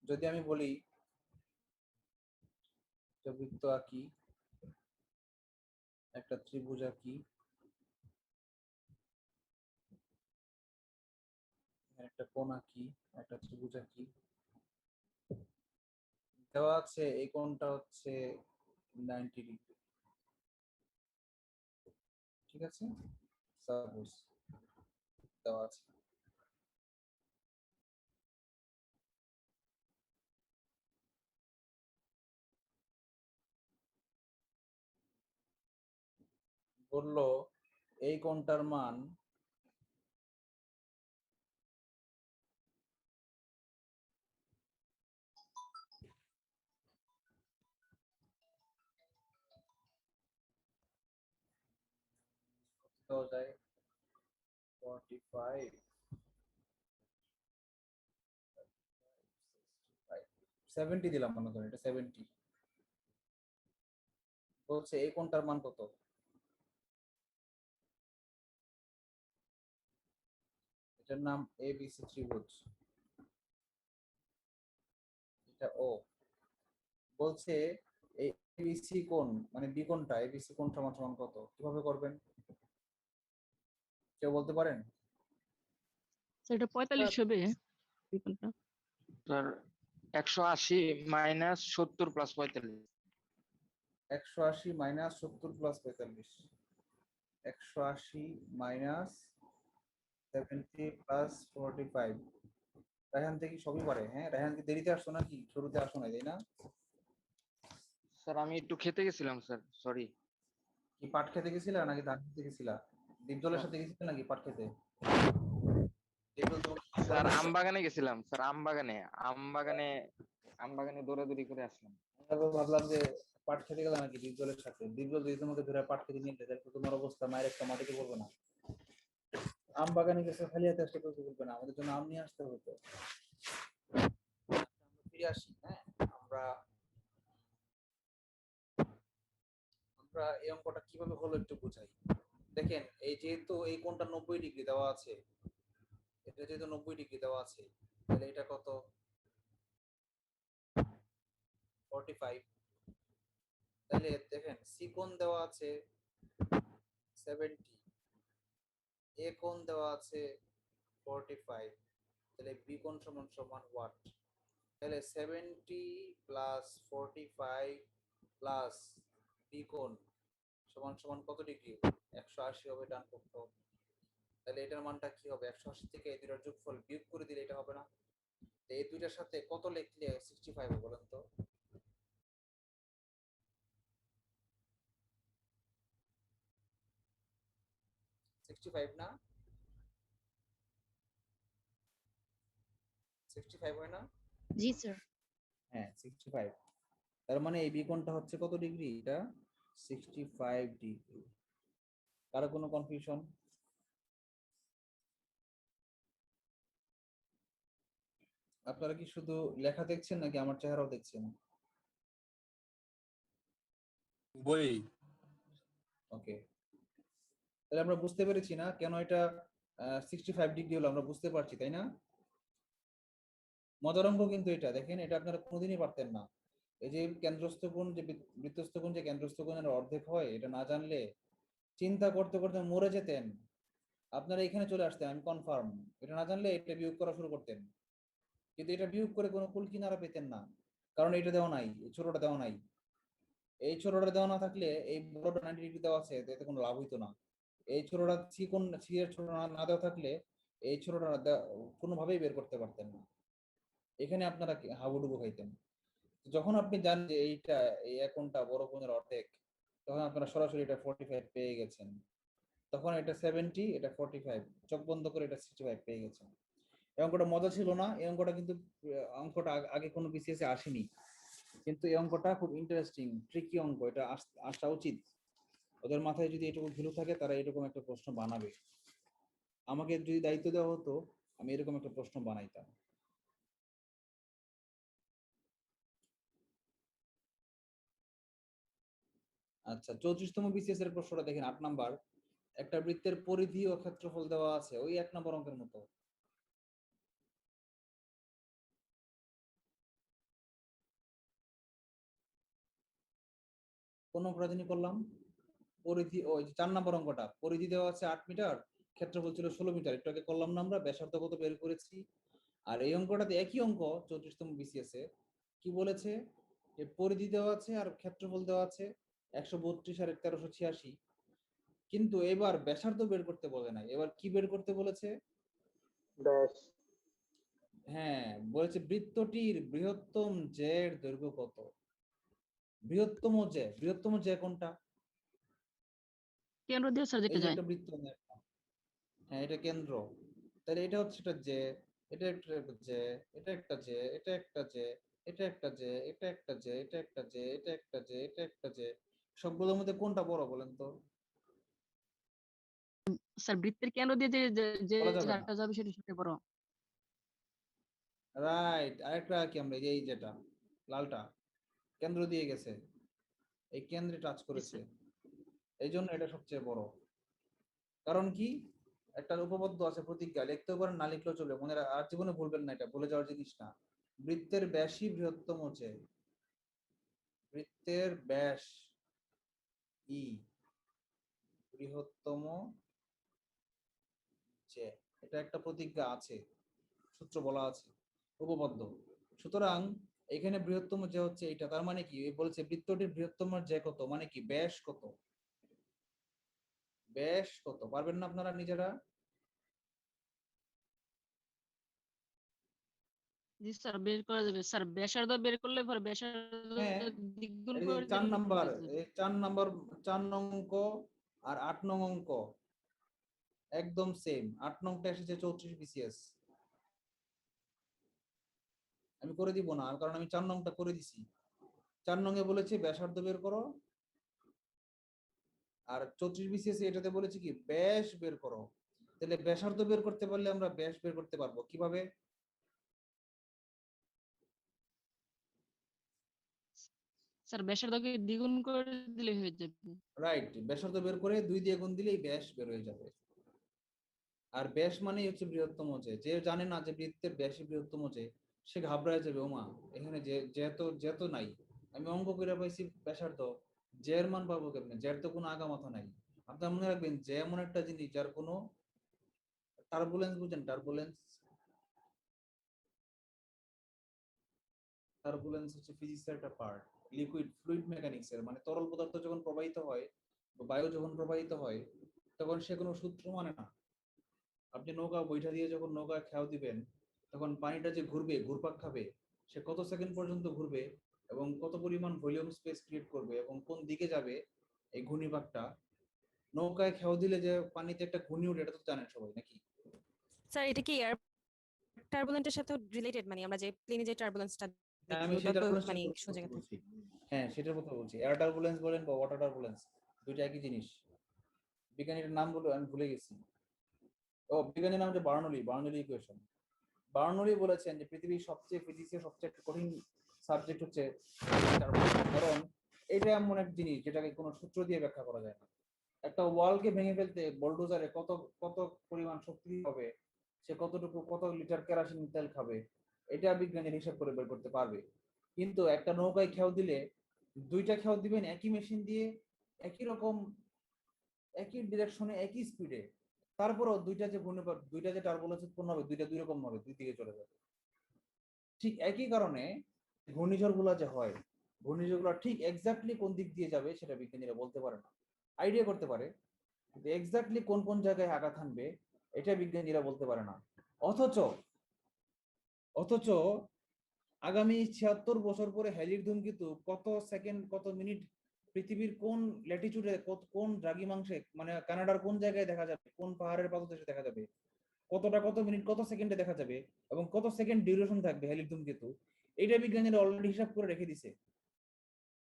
যদি আমি বলি একটা বৃত্ত আঁকি, একটা ত্রিভুজ আঁকি, একটা কোণ আঁকি, একটা ত্রিভুজ আঁকি, দেওয়া আছে এই কোণটা হচ্ছে 90 ডিগ্রি, ঠিক আছে? সাপোজ দেওয়া আছে। বললো এই কোণটার মান দেওয়া যায় 45, 70 দিলাম মনে করেন, এটা 70। বলছে এই কোণটার মান কত? এটার নাম এবিসি ত্রিভুজ, এটা ও। বলছে এই এবিসি কোণ মানে বি কোণটা, এবিসি কোণ সমান সমান কত? কিভাবে করবেন কেউ বলতে পারেন? স্যার এটা 45 হবে বিকল্পটা। Sir 180 minus 70 plus 45। 180 minus 70 plus 45, 180 minus 70 plus 45। Raihan থেকে সবই পারে। হ্যাঁ, রায়হান কি দেরিতে আসছো নাকি শুরুতে আসো নাই, তাই না? স্যার আমি একটু খেতে গেছিলাম স্যার, সরি। কি পাট খেতে গেছিলা নাকি ধান খেতে গেছিলা? দীপজলের সাথে গেছিলে নাকি পাট খেতে? দীপজল তোমাকে কি স্যার বলে? আমবাগানে গেছিলাম স্যার, আমবাগানে দৌড়াদৌড়ি করে আসলাম। আমি ভাবলাম যে পাট খেতে গেলে নাকি দীপজলের সাথে। দীপজল যদি তোমাকে ধরে পাট খেতে নিয়ে যেতে, তাহলে তো তোমার অবস্থা মায়ের একটা মাটিতে পড়বে না। আম বাগানে গেছে খালি হাতে আসতে করতে বলবে না, আমাদের জন্য আম নিয়ে আসতে হতো। আমরা ফিরে আসি। হ্যাঁ, আমরা আমরা এই অঙ্কটা কিভাবে হলো একটু বুঝাই। দেখেন এই যেহেতু এই কোণটা 90 ডিগ্রি দেওয়া আছে, এটা যেহেতু 90 ডিগ্রি দেওয়া আছে, তাহলে এটা কত? 45। তাহলে দেখেন সি কোণ দেওয়া আছে 70, এ কোণ দেওয়া আছে 45, তাহলে বি কোণ সমান সমান হোয়াট? তাহলে 70 প্লাস 45 প্লাস বি কোণ সমান সমান কত ডিগ্রি? 180 হবে ডান পক্ষ। তাহলে এটার মানটা কি হবে? 180 থেকে এই দুইটার যোগফল বিয়োগ করে দিলে এটা হবে না? তো এই দুইটার সাথে কত লিখলে 65 হবে বলেন তো? 65 না? 65 হয় না? জি স্যার। হ্যাঁ 65। তার মানে এই বিকোণটা হচ্ছে কত ডিগ্রি? এটা 65 ডিগ্রি। কারো কোনো কনফিউশন? আপনারা কি শুধু লেখা দেখছেন নাকি আমার চেহারাও দেখছেন? বই। ওকে, তাহলে আমরা বুঝতে পেরেছি না কেন এটা 65 ডিগ্রি হলো, আমরা বুঝতে পারছি তাই না? মজার অঙ্ক কিন্তু এটা, দেখেন এটা আপনারা কোনোদিনই পারতেন না। এই যে কেন্দ্রস্থ কোণ, যে বৃত্তস্থ কোণ, যে কেন্দ্রস্থ কোণের অর্ধেক হয়, এটা না জানলে চিন্তা করতে করতে মরে যেতেন। আপনারা এখানে চলে আসতেন, আমি কনফার্ম। এটা না জানলে এটা বিয়োগ করা শুরু করতেন, কিন্তু এটা বিয়োগ করে কোনো কুল কিনারা পেতেন না, কারণ এটা দেওয়া নাই, এই ছোটটা দেওয়া নাই। এই ছোটটা দেওয়া না থাকলে এই বড়টা 90 ডিগ্রি দেওয়া আছে, এতে কোনো লাভ হইতো না। এই ছোটটা সি এর ছোট না দেওয়া থাকলে এই ছোটটা কোনোভাবেই বের করতে পারতেন না। এখানে আপনারা হাবুডুবু খাইতেন। যখন আপনি জানেন যে এইটা, এই এক কোণটা বড় কোণের অর্ধেক, তখন আপনারা সরাসরি এটা 45 পেয়ে গেছেন। তখন এটা 70, এটা 45, চোখ বন্ধ করে এটা 65 পেয়ে গেছেন। এই অঙ্কটা মজা ছিল না? এই অঙ্কটা কিন্তু অঙ্কটা আগে কোনো বিসিএস এ আসেনি, কিন্তু এই অঙ্কটা খুব ইন্টারেস্টিং, ট্রিকি অঙ্ক। এটা আসা উচিত। ওদের মাথায় যদি এটুকু ঘিলু থাকে, তারা এরকম একটা প্রশ্ন বানাবে। আমাকে যদি দায়িত্ব দেওয়া হতো, আমি এরকম একটা প্রশ্ন বানাইতাম। আচ্ছা, 34তম বিসিএস এর প্রশ্নটা দেখেন, 8 নাম্বার। একটা বৃত্তের পরিধি ও ক্ষেত্রফল দেওয়া আছে, ওই 1 নম্বর অঙ্কের মতো। কোন অঙ্কটা জানি করলাম? পরিধি, ওই 4 নম্বর অঙ্কটা, পরিধি দেওয়া আছে 8 মিটার, ক্ষেত্রফল ছিল 16 মিটার। একটু আগে করলাম না আমরা, ব্যাসার্ধ কত বের করেছি। আর এই অঙ্কটাতে একই অঙ্ক 34তম বিসিএস এ কি বলেছে, যে পরিধি দেওয়া আছে আর ক্ষেত্রফল দেওয়া আছে 132 আর 1386, কিন্তু এবার ব্যাসার্ধ বের করতে বলে নাই, এবার কি বের করতে বলেছে? ব্যাস। হ্যাঁ, বলেছে বৃত্তটির বৃহত্তম জ্যার দৈর্ঘ্য কত। বৃহত্তম জ্যা কোনটা? কেন্দ্র দিয়ে স্যার এই যেটা যে যায়। একটা বৃত্ত, হ্যাঁ এটা কেন্দ্র, তাহলে এটা হচ্ছে একটা জ্যা, এটা একটা জ্যা, এটা একটা জ্যা, এটা একটা জ্যা, এটা একটা জ্যা, এটা একটা জ্যা, এটা একটা জ্যা, এটা একটা জ্যা, এটা একটা জ্যা। সবগুলোর মধ্যে কোনটা বড় বলেন তো? স্যার বৃত্তের কেন্দ্র দিয়ে যে যে বলা যাবে না। ঝাড়টা যাবে সেটা সবচেয়ে বড়। রাইট, আরেকটা কি, আমরা এই যেটা লালটা কেন্দ্র দিয়ে গেছে, এই কেন্দ্রে টাচ জি করেছে, স্যার। এই জন্য এটা সবচেয়ে বড়। কারণ কি, একটা উপপাদ্য আছে, প্রতিজ্ঞা, লিখতেও পারেন না লিখলেও চলবে, মনে আর জীবনে ভুলবেন না, এটা ভুলে যাওয়ার জিনিস না। বৃত্তের ব্যাসই বৃহত্তম জ্যা। বৃত্তের ব্যাস ই বৃহত্তম জ্যা, এটা একটা প্রতিজ্ঞা আছে, সূত্র বলা আছে, উপপাদ্য। সুতরাং এখানে বৃহত্তম জ্যা হচ্ছে এটা, তার মানে কি, বলছে বৃত্তটির বৃহত্তম জ্যা কত, মানে কি ব্যাস কত। ব্যাস কত পারবেন না আপনারা নিজেরা? জি স্যার, বের করা যাবে স্যার, ব্যাসার্ধ বের করলে পরে ব্যাসার্ধ হ্যাঁ, দ্বিগুণ এই যে করে 4 দিলে নাম্বার, হয়ে যাবে। এই 4 নাম্বার, 4 নং অঙ্ক আর 8 নং অঙ্ক একদম সেম। 8 নংটা এসেছে 34 বিসিএস। আমি করে দিব না, কারণ আমি 4 নংটা করে দিছি। 4 নং এ বলেছে ব্যাসার্ধ বের করো, আর 34 বিসিএস এটাতে বলেছে কি ব্যাস বের করো। তাহলে ব্যাসার্ধ বের করতে পারলে আমরা ব্যাস বের করতে পারবো কিভাবে? স্যার ব্যাসার্ধকে দ্বিগুণ করে দিলে হয়ে যাবে। রাইট, ব্যাসার্ধ বের করে 2 দিয়ে গুণ দিলেই ব্যাস বের হয়ে যাবে। আর ব্যাস মানেই হচ্ছে বৃহত্তম জ্যা। যে জানে না যে বৃত্তের ব্যাসই বৃহত্তম জ্যা, সে ঘাবড়ায় যাবে, ওমা এখানে যেহেতু নাই, আমি অঙ্ক করে পাইছি ব্যাসার্ধ, জ্যার মান পাবো কেমনে, জ্যার তো কোনো আগা মাথা নাই। আপনার মনে রাখবেন, জ্যা এমন একটা জিনিস যার কোনো টার্বুলেন্স, বুঝেন টার্বুলেন্স? টার্বুলেন্স হচ্ছে ফিজিক্সের একটা পার্ট, লিকুইড ফ্লুইড মেকানিক্স এর, মানে তরল পদার্থ যখন প্রবাহিত হয় বা বায়ু যখন প্রবাহিত হয়, তখন সে কোনো সূত্র মানে না। আপনি নৌকা বৈঠা দিয়ে যখন নৌকা খেয়াও দিবেন, তখন পানিটা যে ঘুরবে, ঘুরপাক খাবে, সে কত সেকেন্ড পর্যন্ত ঘুরবে এবং কত পরিমাণ ভলিউম স্পেস ক্রিয়েট করবে এবং কোন দিকে যাবে, এই ঘূর্ণিপাকটা নৌকায় খেয়াও দিলে যে পানিতে একটা ঘূর্ণি ওঠে, এটা তো জানেন সবাই নাকি? স্যার এটা কি এয়ার টার্বুলেন্টের সাথে রিলেটেড, মানে আমরা যে প্লেনে যে টার্বুলেন্সটা হ্যাঁ, দেখি আমি ওটা সেই তো টার্বুলেন্সটার মানে সোজা কথা কথা। বলছি। হ্যাঁ, সেটার কথা বলছি, এয়ার টার্বুলেন্স বলেন বা ওয়াটার টার্বুলেন্স, দুইটা একই জিনিস। বিজ্ঞানীর নাম বলে আমি ভুলে গেছি। ও, বিজ্ঞানীর নাম হচ্ছে বার্নৌলি ইকুয়েশন। বার্নৌলি বলেছেন যে পৃথিবীর ফিজিক্সের সবচেয়ে কঠিন সাবজেক্ট হচ্ছে কারণ এটা এমন এক জিনিস যেটাকে কোনো সূত্র দিয়ে ব্যাখ্যা করা যায় না। একটা ওয়ালকে ভেঙে ফেলতে বোল্ডোজারে কত কত পরিমাণ শক্তি হবে, সে কত লিটার কেরোসিন তেল খাবে, এটা বিজ্ঞানীর হিসাব করে বের করতে পারবে। কিন্তু একটা নৌকায় খেয়াল দিলে দুইটা খেয়াল দিবেন একই মেশিন দিয়ে, একই রকম, একই ডিরেকশনে, একই স্পিডে, তারপরও দুইটা যে টার্বুলেন্স উৎপন্ন হবে দুইটা দুই রকম হবে, দুই দিকে চলে যাবে। ঠিক একই কারণে ঘূর্ণিঝড়গুলো যে হয়, ঘূর্ণিঝড়গুলো ঠিক এক্স্যাক্টলি কোন দিক দিয়ে যাবে সেটা বিজ্ঞানীরা বলতে পারে না। আইডিয়া করতে পারে, কিন্তু এক্স্যাক্টলি কোন কোন জায়গায় আঘাত হানবে এটা বিজ্ঞানীরা বলতে পারে না। অথচ আগামী ৭৬ বছর পরে হ্যালির ধূমকেতু কত সেকেন্ড কত মিনিট পৃথিবীর কোন ল্যাটিটিউডে কোন দ্রাঘিমাংশে, মানে কানাডার কোন জায়গায় দেখা যাবে, কোন পাহাড়ের পাদদেশে দেখা যাবে, কত মিনিট কত সেকেন্ডে দেখা যাবে, এবং কত সেকেন্ড ডিউরেশন থাকবে হ্যালির ধূমকেতু, এটা বিজ্ঞানীরা অলরেডি হিসাব করে রেখে দিছে।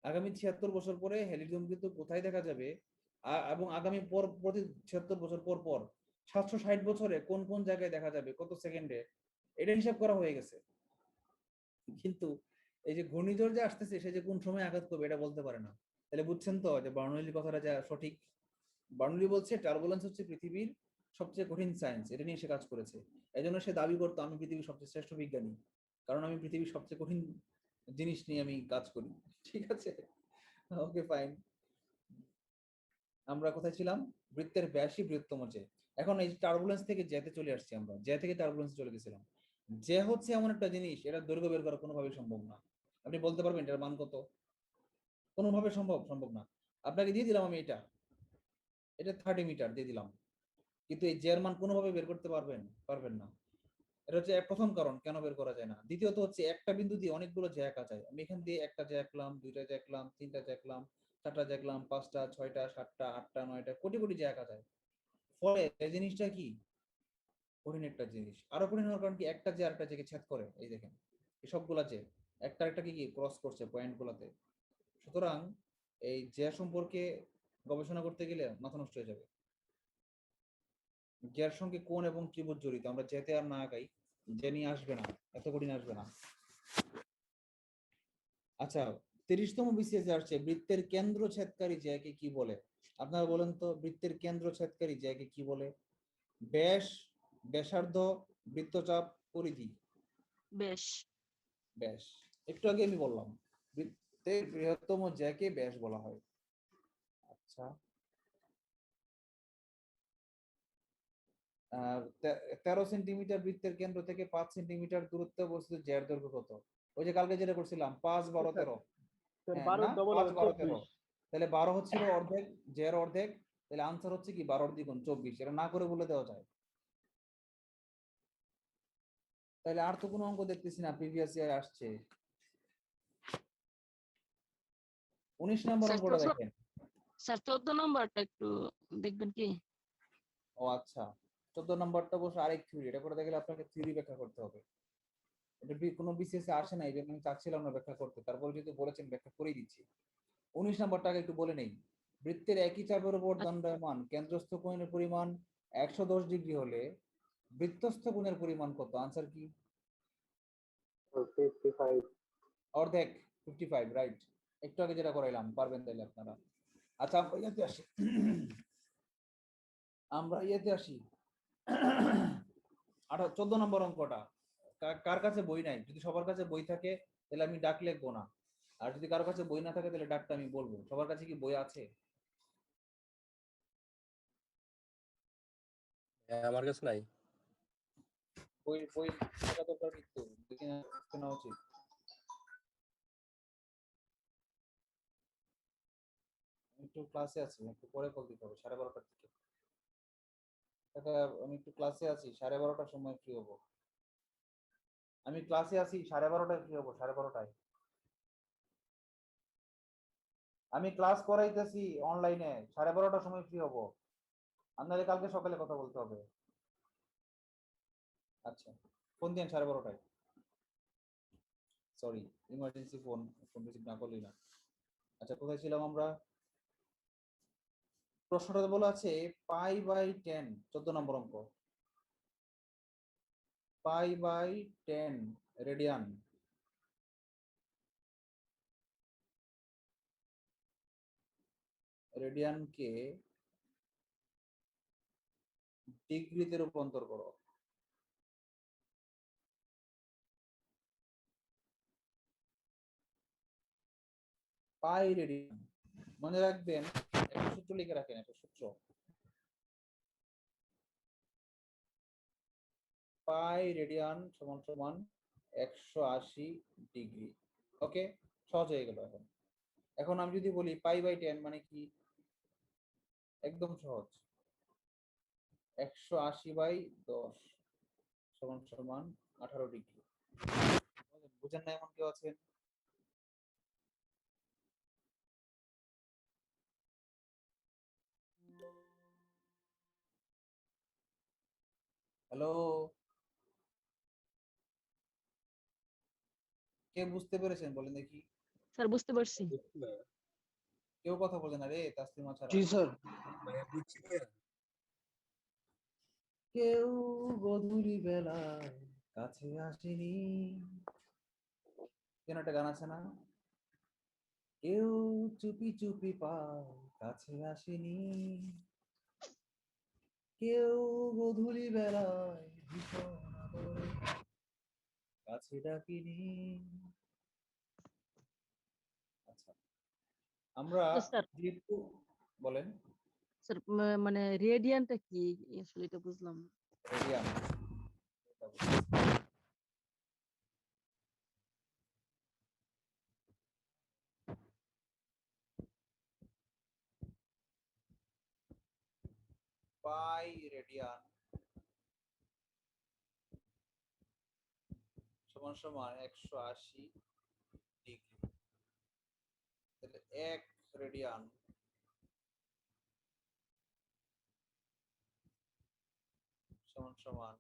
আগামী ৭৬ বছর পরে হ্যালির ধূমকেতু কোথায় দেখা যাবে, এবং আগামী প্রতি ৭৬ বছর পর পর ৭৬০ বছরে কোন কোন জায়গায় দেখা যাবে কত সেকেন্ডে, এটা হিসাব করা হয়ে গেছে। কিন্তু এই যে ঘূর্ণিঝড় যে আসতেছে সে যে কোন সময় আঘাত করবে এটা বলতে পারে না। তাহলে বুঝছেন তো যে বার্নৌলির কথাটা যা সঠিক। বার্নৌলি বলছে টার্বুলেন্স হচ্ছে পৃথিবীর সবচেয়ে কঠিন সায়েন্স, এটা নিয়ে সে কাজ করেছে। এজন্য সে দাবি করতো আমি পৃথিবীর সবচেয়ে শ্রেষ্ঠ বিজ্ঞানী, কারণ আমি পৃথিবীর সবচেয়ে কঠিন জিনিস নিয়ে আমি কাজ করি। ঠিক আছে, ওকে ফাইন। আমরা কোথায় ছিলাম? বৃত্তের ব্যাসই বৃহত্তম যে। এখন এই টার্বুলেন্স থেকে যেতে চলে আসছি, আমরা যে থেকে টার্বুলেন্স চলে গেছিলাম। যে হচ্ছে এমন একটা জিনিস, এটা দৈর্ঘ্য বের করা কোনোভাবেই সম্ভব না। আপনি বলতে পারবেন এটার মান কত? কোনোভাবে সম্ভব না। আপনাকে দিয়ে দিলাম আমি এটা 30 মিটার দিয়ে দিলাম, কিন্তু এই জের মান কোনোভাবে বের করতে পারবেন না। এটা হচ্ছে প্রথম কারণ কেন বের করা যায় না। দ্বিতীয়ত হচ্ছে একটা বিন্দু দিয়ে অনেকগুলো জ্যা আঁকা যায়। আমি এখান দিয়ে একটা জ্যা আঁকলাম, দুইটা জ্যা আঁকলাম, তিনটা জ্যা আঁকলাম, চারটা জ্যা আঁকলাম, 5টা 6টা 7টা 8টা 9টা কোটি জ্যা আঁকা যায়। ফলে এই জিনিসটা কি কঠিন একটা জিনিস। আরো কঠিন হওয়ার কারণ কি, একটা জ্যা আরেকটা জ্যাকে ছেদ করে, এই দেখেন এই সবগুলা জ্যা একটা কি ক্রস করছে পয়েন্ট গুলাতে। সুতরাং এই জ্যা সম্পর্কে গবেষণা করতে গেলে মাথা নষ্ট হয়ে যাবে। জ্যার সঙ্গে কোণ এবং ত্রিভুজ জড়িত, আমরা যেতে আর না আগাই, যে নিয়ে আসবে না, এত কঠিন আসবে না। আচ্ছা, 30তম বিসিএস আসছে, বৃত্তের কেন্দ্র ছেদকারী জ্যাকে কি বলে? আপনারা বলেন তো, বৃত্তের কেন্দ্র ছেদকারী জ্যাকে কি বলে? ব্যাস, ব্যাসার্ধ, বৃত্তচাপ, পরিধি। ব্যাস। একটু আগে আমি বললাম বৃত্তের বৃহত্তম জ্যাকে ব্যাস বলা হয়। আচ্ছা, 13 সেন্টিমিটার বৃত্তের কেন্দ্র থেকে 5 সেন্টিমিটার দূরত্বে অবস্থিত জ্যার দৈর্ঘ্য কত? ওই যে কালকে যেটা করছিলাম 5 12 13। স্যার হ্যাঁ 12 না, ডবল 5 হবে 12 13, 24। তাহলে 12 হচ্ছিল অর্ধেক, জ্যার অর্ধেক, তাহলে আনসার হচ্ছে কি 12 দ্বিগুণ 24। এটা না করে বলে দেওয়া যায়। তাহলে আর তো কোনো অঙ্ক দেখতেছি না প্রিভিয়াস ইয়ার আসছে। 19 নম্বর স্যার অঙ্কটা দেখেন। স্যার 14 নম্বরটা একটু দেখবেন কি? ও আচ্ছা, 14 নম্বরটা বসে আরেক থিওরি, এটা করে দেখলে আপনাকে থিওরি ব্যাখ্যা করতে হবে। এটা কোনো বিসিএস আসে না, এই জন্য আমি চাচ্ছিলাম না ব্যাখ্যা করতে, তারপরে যদি বলেছেন ব্যাখ্যা করেই দিচ্ছি। 19 নম্বরটাকে একটু বলে নেই। বৃত্তের একই চাপের উপর দণ্ডায়মান কেন্দ্রস্থ কোণের পরিমাণ 110 ডিগ্রি হলে বৃত্তস্থ কোণের পরিমাণ কত? আনসার কি? 55। অর্ধেক, 55, রাইট। একটু আগে যেটা করাইলাম, পারবেন তাইলে আপনারা। আচ্ছা, আমরা ইয়েতে আসি 14 নম্বর অঙ্কটা। কার কাছে বই নাই? যদি সবার কাছে বই থাকে তাহলে আমি ডাক লিখবো না, আর যদি কারোর কাছে বই না থাকে তাহলে ডাকটা আমি বলবো। সবার কাছে কি বই আছে? হ্যাঁ, আমার কাছে নাই। বই বই থাকা দরকার, কিন্তু দেখে নেওয়া উচিত। আমি একটু ক্লাসে আছি, একটু পরে কল দিতে হবে 12:30টার দিকে। আমি একটু ক্লাসে আছি, 12:30টার সময় ফ্রি হবো। আমি ক্লাসে আছি, 12:30টায় ফ্রি হবো, 12:30টায়। আমি ক্লাস করাইতেছি অনলাইনে, 12:30টার সময় ফ্রি হবো। আপনাদের কালকে সকালে কথা বলতে হবে। আচ্ছা, ফোন দিন 12:30টায়। সরি, ইমার্জেন্সি ফোন রিসিভ না করলেই না। আচ্ছা, কোথায় ছিলাম আমরা? প্রশ্নটা বলা আছে পাই বাই 10, 14 নম্বর অঙ্ক। Pi by 10 radian. রেডিয়ানকে ডিগ্রিতে রূপান্তর করো। পাই রেডিয়ান মনে রাখবেন, একটা সূত্র লিখে রাখেন, একটা সূত্র। পাই রেডিয়ান সমান সমান 180 ডিগ্রি। ওকে, সহজ হয়ে গেল। এখন এখন আমি যদি বলি পাই বাই 10 মানে কি, একদম সহজ, 180 বাই 10 সমান সমান 18 ডিগ্রি। বুঝেন না এমন কেউ আছেন? হ্যালো, কে বুঝতে পেরেছেন বলেন দেখি? স্যার বুঝতে পারছি। কেউ কথা বলে না রে, তাসলিমা ছাড়া। জি স্যার। কেউ গধূলি বেলায় কাছে আসেনি, কেন একটা গান আছে না, কেউ চুপি চুপি পায় কাছে আসেনি, কেউ গধূলি বেলায় ভীষণ আদরে কাছে ডাকিনি। আচ্ছা, আমরা তো স্যার যেহেতু, বলেন। স্যার মানে রেডিয়ানটা কি আসলে এটা বুঝলাম না। রেডিয়ান, পাই রেডিয়ান সমান সমান 180 ডিগ্রি। তাহলে 1 রেডিয়ান সমান সমান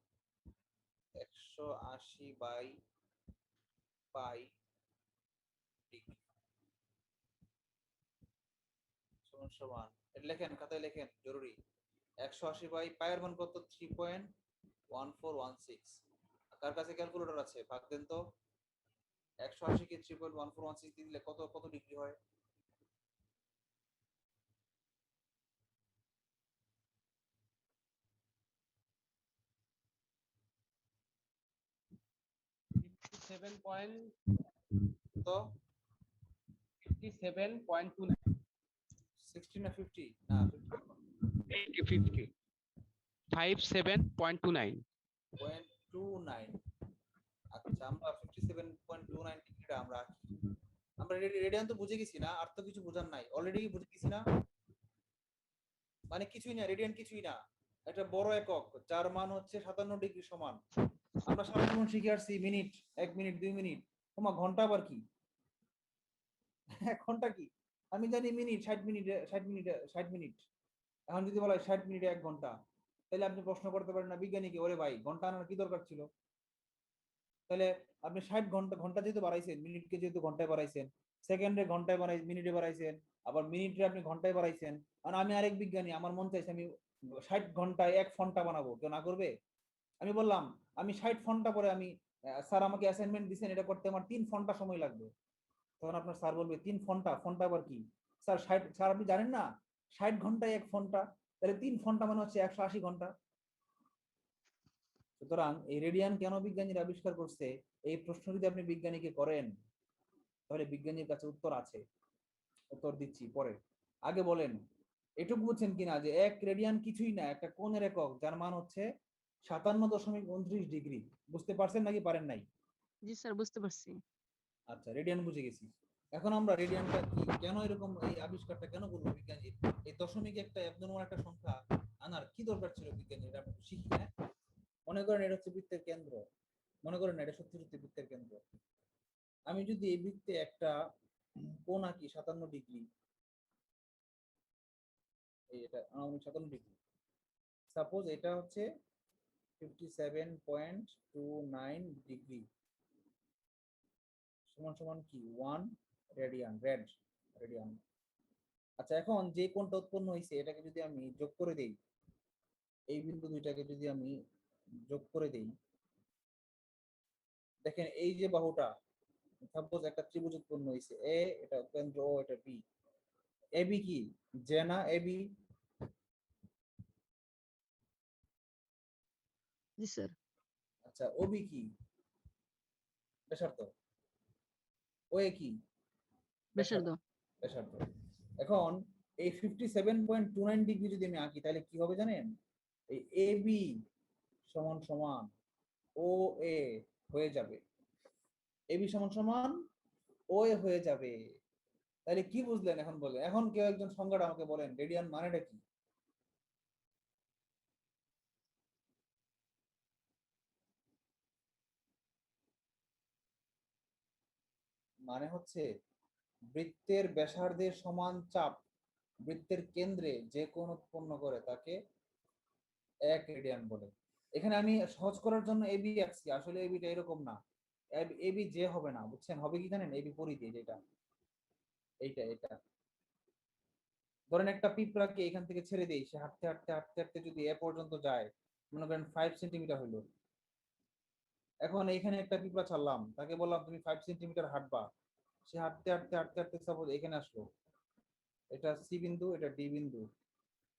180 বাই পাই ডিগ্রি সমান সমান, এটা লেখেন, খাতায় লেখেন, জরুরি। 180 বাই পায়ের মান কত? 3.1416। কার কাছে ক্যালকুলেটর আছে ভাগ দেন তো। 180 কে 3.1416 দিলে কত কত ডিগ্রি হয়? তো 60 না 50 না 50 57.29 0.29। আচ্ছা, আমরা 57.29 ডিগ্রিটা আমরা আমরা রেডিয়ান তো বুঝে গেছি না, আর তো কিছু বোঝার নাই, অলরেডি বুঝে গেছি না, মানে কিছুই না, রেডিয়ান কিছুই না, একটা বড় একক যার মান হচ্ছে 57 ডিগ্রি সমান। আমরা সারা জীবন শিখে আসছি মিনিট, 1 মিনিট 2 মিনিট, তোমার ঘন্টা আবার কি? 1 ঘন্টা কি? আমি জানি মিনিট 60 মিনিটে 60 মিনিটে 60 মিনিট। এখন যদি বলা হয় 60 মিনিটে 1 ঘন্টা, তাহলে আপনি প্রশ্ন করতে পারেন না বিজ্ঞানীকে, ওরে ভাই ঘন্টা আনার কি দরকার ছিল? তাহলে আপনি 60 ঘন্টা, ঘন্টা যেহেতু বাড়াইছেন, মিনিটকে যেহেতু ঘন্টায় বাড়াইছেন, সেকেন্ডে ঘন্টায় বাড়াই, মিনিটে বাড়াইছেন, আবার মিনিটে আপনি ঘন্টায় বাড়াইছেন। আর আমি আরেক বিজ্ঞানী, আমার মন চাইছে আমি 60 ঘন্টায় 1 ঘন্টা বানাবো, কেউ না করবে? আমি বললাম আমি 60 ঘন্টা পরে আমি, স্যার আমাকে অ্যাসাইনমেন্ট দিচ্ছেন, এটা করতে আমার 3 ঘন্টা সময় লাগবে। তখন আপনার স্যার বলবে 3 ঘন্টা, ঘন্টা আবার কি? স্যার 60, স্যার আপনি জানেন না 60 ঘন্টায় 1 ঘন্টা, তাহলে 3 ঘন্টা মানে হচ্ছে 180 ঘন্টা। সুতরাং এই রেডিয়ান কেন বিজ্ঞানীরা আবিষ্কার করছে, এই প্রশ্ন যদি আপনি বিজ্ঞানীকে করেন, তাহলে বিজ্ঞানীর কাছে উত্তর আছে। উত্তর দিচ্ছি পরে, আগে বলেন এটুকু বুঝছেন কিনা যে 1 রেডিয়ান কিছুই না, একটা কোণের একক যার মান হচ্ছে 57.29 ডিগ্রি। বুঝতে পারছেন নাকি পারেন নাই? জি স্যার বুঝতে পারছি। আচ্ছা, রেডিয়ান বুঝে গেছি। এখন আমরা রেডিয়ানটা কি, কেন এরকম এই আবিষ্কারটা কেন করলো বিজ্ঞানী, এই দশমিক একটা abnormal একটা সংখ্যা আনার কি দরকার ছিল বিজ্ঞানী, এটা আমরা শিখি। হ্যাঁ, মনে করেন এটা হচ্ছে বৃত্তের কেন্দ্র, মনে করেন এটা সত্যি সত্যি বৃত্তের কেন্দ্র। আমি যদি এই বৃত্তে একটা কোণ আঁকি 57 ডিগ্রি, এই এটা 57 ডিগ্রি, সাপোজ এটা হচ্ছে 57.29 ডিগ্রি সমান সমান কি 1 রেডিয়ান, রেডিয়ান। আচ্ছা, এখন যে কোণটা উৎপন্ন হয়েছে এটাকে যদি আমি যোগ করে দেই, এই বিন্দু দুইটাকে যদি আমি যোগ করে দেই, দেখেন এই যে বাহুটা, সাপোজ একটা ত্রিভুজ উৎপন্ন হয়েছে, এ এটা কেন্দ্র, ও এটা বি। এ বি কি জে না? A B G sir. আচ্ছা, ও বি কি? ব্যাসার্ধ। ও এ কি? ব্যাসার্ধ। ব্যাসার্ধ। এখন এই 57.29 ডিগ্রি যদি আমি আঁকি তাহলে কি হবে জানেন? এই এ বি সমান সমান ও এ হয়ে যাবে। এ বি সমান সমান ও এ হয়ে যাবে। তাহলে কি বুঝলেন এখন বলেন? এখন কেউ একজন সংজ্ঞাটা আমাকে বলেন, রেডিয়ান মানেটা কি? মানে হচ্ছে বৃত্তের ব্যাসার্ধের সমান চাপ বৃত্তের কেন্দ্রে যে কোণ উৎপন্ন করে তাকে 1 রেডিয়ান বলে। এখানে আমি সহজ করার জন্য এবি আঁকছি, আসলে এবিটা এরকম না। এবি যে হবে না, বুঝছেন? হবে কি জানেন? এবি পরিধি যেটা, এইটা এটা। ধরেন একটা পিঁপড়াকে এখান থেকে ছেড়ে দেই, সে হাঁটতে হাঁটতে হাঁটতে হাঁটতে যদি এ পর্যন্ত যায়, মনে করেন 5 সেন্টিমিটার হলো। এখন এইখানে একটা পিঁপড়া ছাড়লাম, তাকে বললাম তুমি 5 সেন্টিমিটার হাঁটবা। সে হাঁটতে হাঁটতে হাঁটতে হাঁটতে সাপোজ এখানে আসলো, এটা সি বিন্দু, এটা ডি বিন্দু।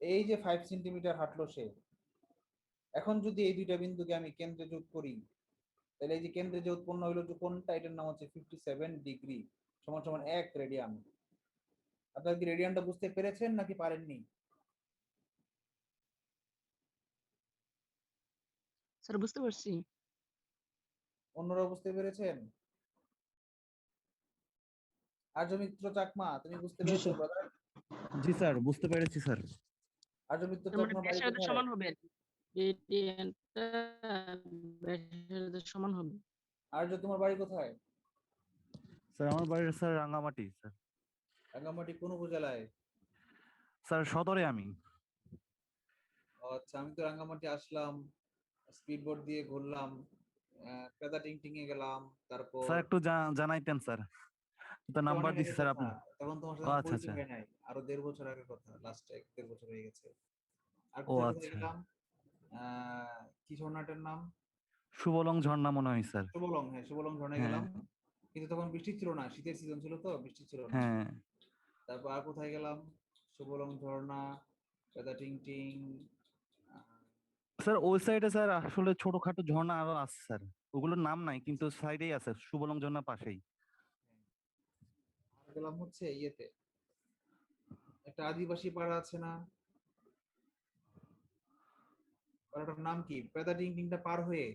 এই যে 5 সেন্টিমিটার হাঁটলো সে। এখন যদি এই দুইটা বিন্দুকে আমি কেন্দ্রে যোগ করি, তাহলে এই যে কেন্দ্রে যে উৎপন্ন হইলো যে কোণটা, এটার নাম হচ্ছে 57 ডিগ্রি সমান সমান 1 রেডিয়ান। আপনারা কি রেডিয়ানটা বুঝতে পেরেছেন নাকি পারেননি? স্যার বুঝতে পারছি। অন্যরা বুঝতে পেরেছেন? আর্যমিত্র চাকমা, তুমি বুঝতে জি পেরেছো স্যার। ব্রাদার? জি স্যার, বুঝতে পেরেছি স্যার। আর্যমিত্র তার মানে চাকমা বাড়ি ব্যাসার্ধের কোথায়? সমান হবে আর কি। রেডিয়ানটা ব্যাসার্ধের সমান হবে। আর্য তোমার বাড়ি কোথায়? স্যার আমার বাড়ি স্যার রাঙ্গামাটি স্যার। রাঙ্গামাটি কোন উপজেলায়? স্যার সদরে আমি। ও আচ্ছা, আমি তো রাঙ্গামাটি আসলাম, স্পিড বোট দিয়ে ঘুরলাম, পেদা টিং টিং এ গেলাম, তারপর স্যার একটু জানাইতেন স্যার। তো এটা নাম্বার অনেক দিছি আগের স্যার কথা, আপনি। তখন তোমার ও সাথে আমার আচ্ছা পরিচয় আচ্ছা। হয় নাই, আরো 1.5 বছর আগের কথা, লাস্ট 1-1.5 বছর হয়ে গেছে। আর ও কোথায় কোথায় আচ্ছা। গেলাম? কি ঝর্ণাটার নাম? সুবলং ঝর্ণা মনে হয় স্যার। সুবলং, হ্যাঁ সুবলং ঝর্ণায় হ্যাঁ গেলাম। কিন্তু তখন বৃষ্টি ছিল না, শীতের সিজন ছিল তো, বৃষ্টি ছিল না। হ্যাঁ। তারপর আর কোথায় গেলাম? সুবলং ঝর্ণা, পেদা টিং টিং। আহ, স্যার ওই সাইডে স্যার আসলে ছোটখাটো ঝর্ণা আরো আছে স্যার। ওগুলোর নাম নাই কিন্তু সাইডেই আছে, সুবলং ঝর্ণা পাশেই। আর গেলাম হচ্ছে ইয়েতে, একটা আদিবাসী পাড়া আছে না, পাড়াটার নাম কি? পেদা টিং টিংটা পার হয়ে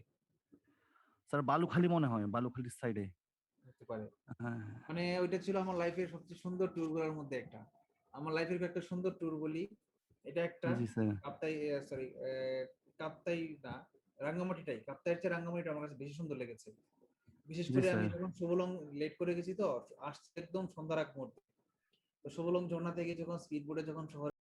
স্যার বালুখালী মনে হয়, বালুখালীর সাইডে। হতে পারে। হ্যাঁ। মানে ওইটা ছিল আমার লাইফের সবচেয়ে সুন্দর ট্যুর গুলোর মধ্যে একটা। আমার লাইফের একটা সুন্দর ট্যুর বলি, এটা একটা জি স্যার। কাপ্তাই, সরি কাপ্তাই না, রাঙ্গামাটিটাই, কাপ্তাইয়ের চেয়ে রাঙ্গামাটিটা আমার কাছে বেশি সুন্দর লেগেছে। বিশেষ জি করে আমি স্যার। যখন সুবলং লেট করে গেছি তো, আসছে একদম সন্ধ্যার আগ মুহূর্তে। তো সুবলং ঝর্ণা থেকে যখন স্পিড বোটে যখন শহরে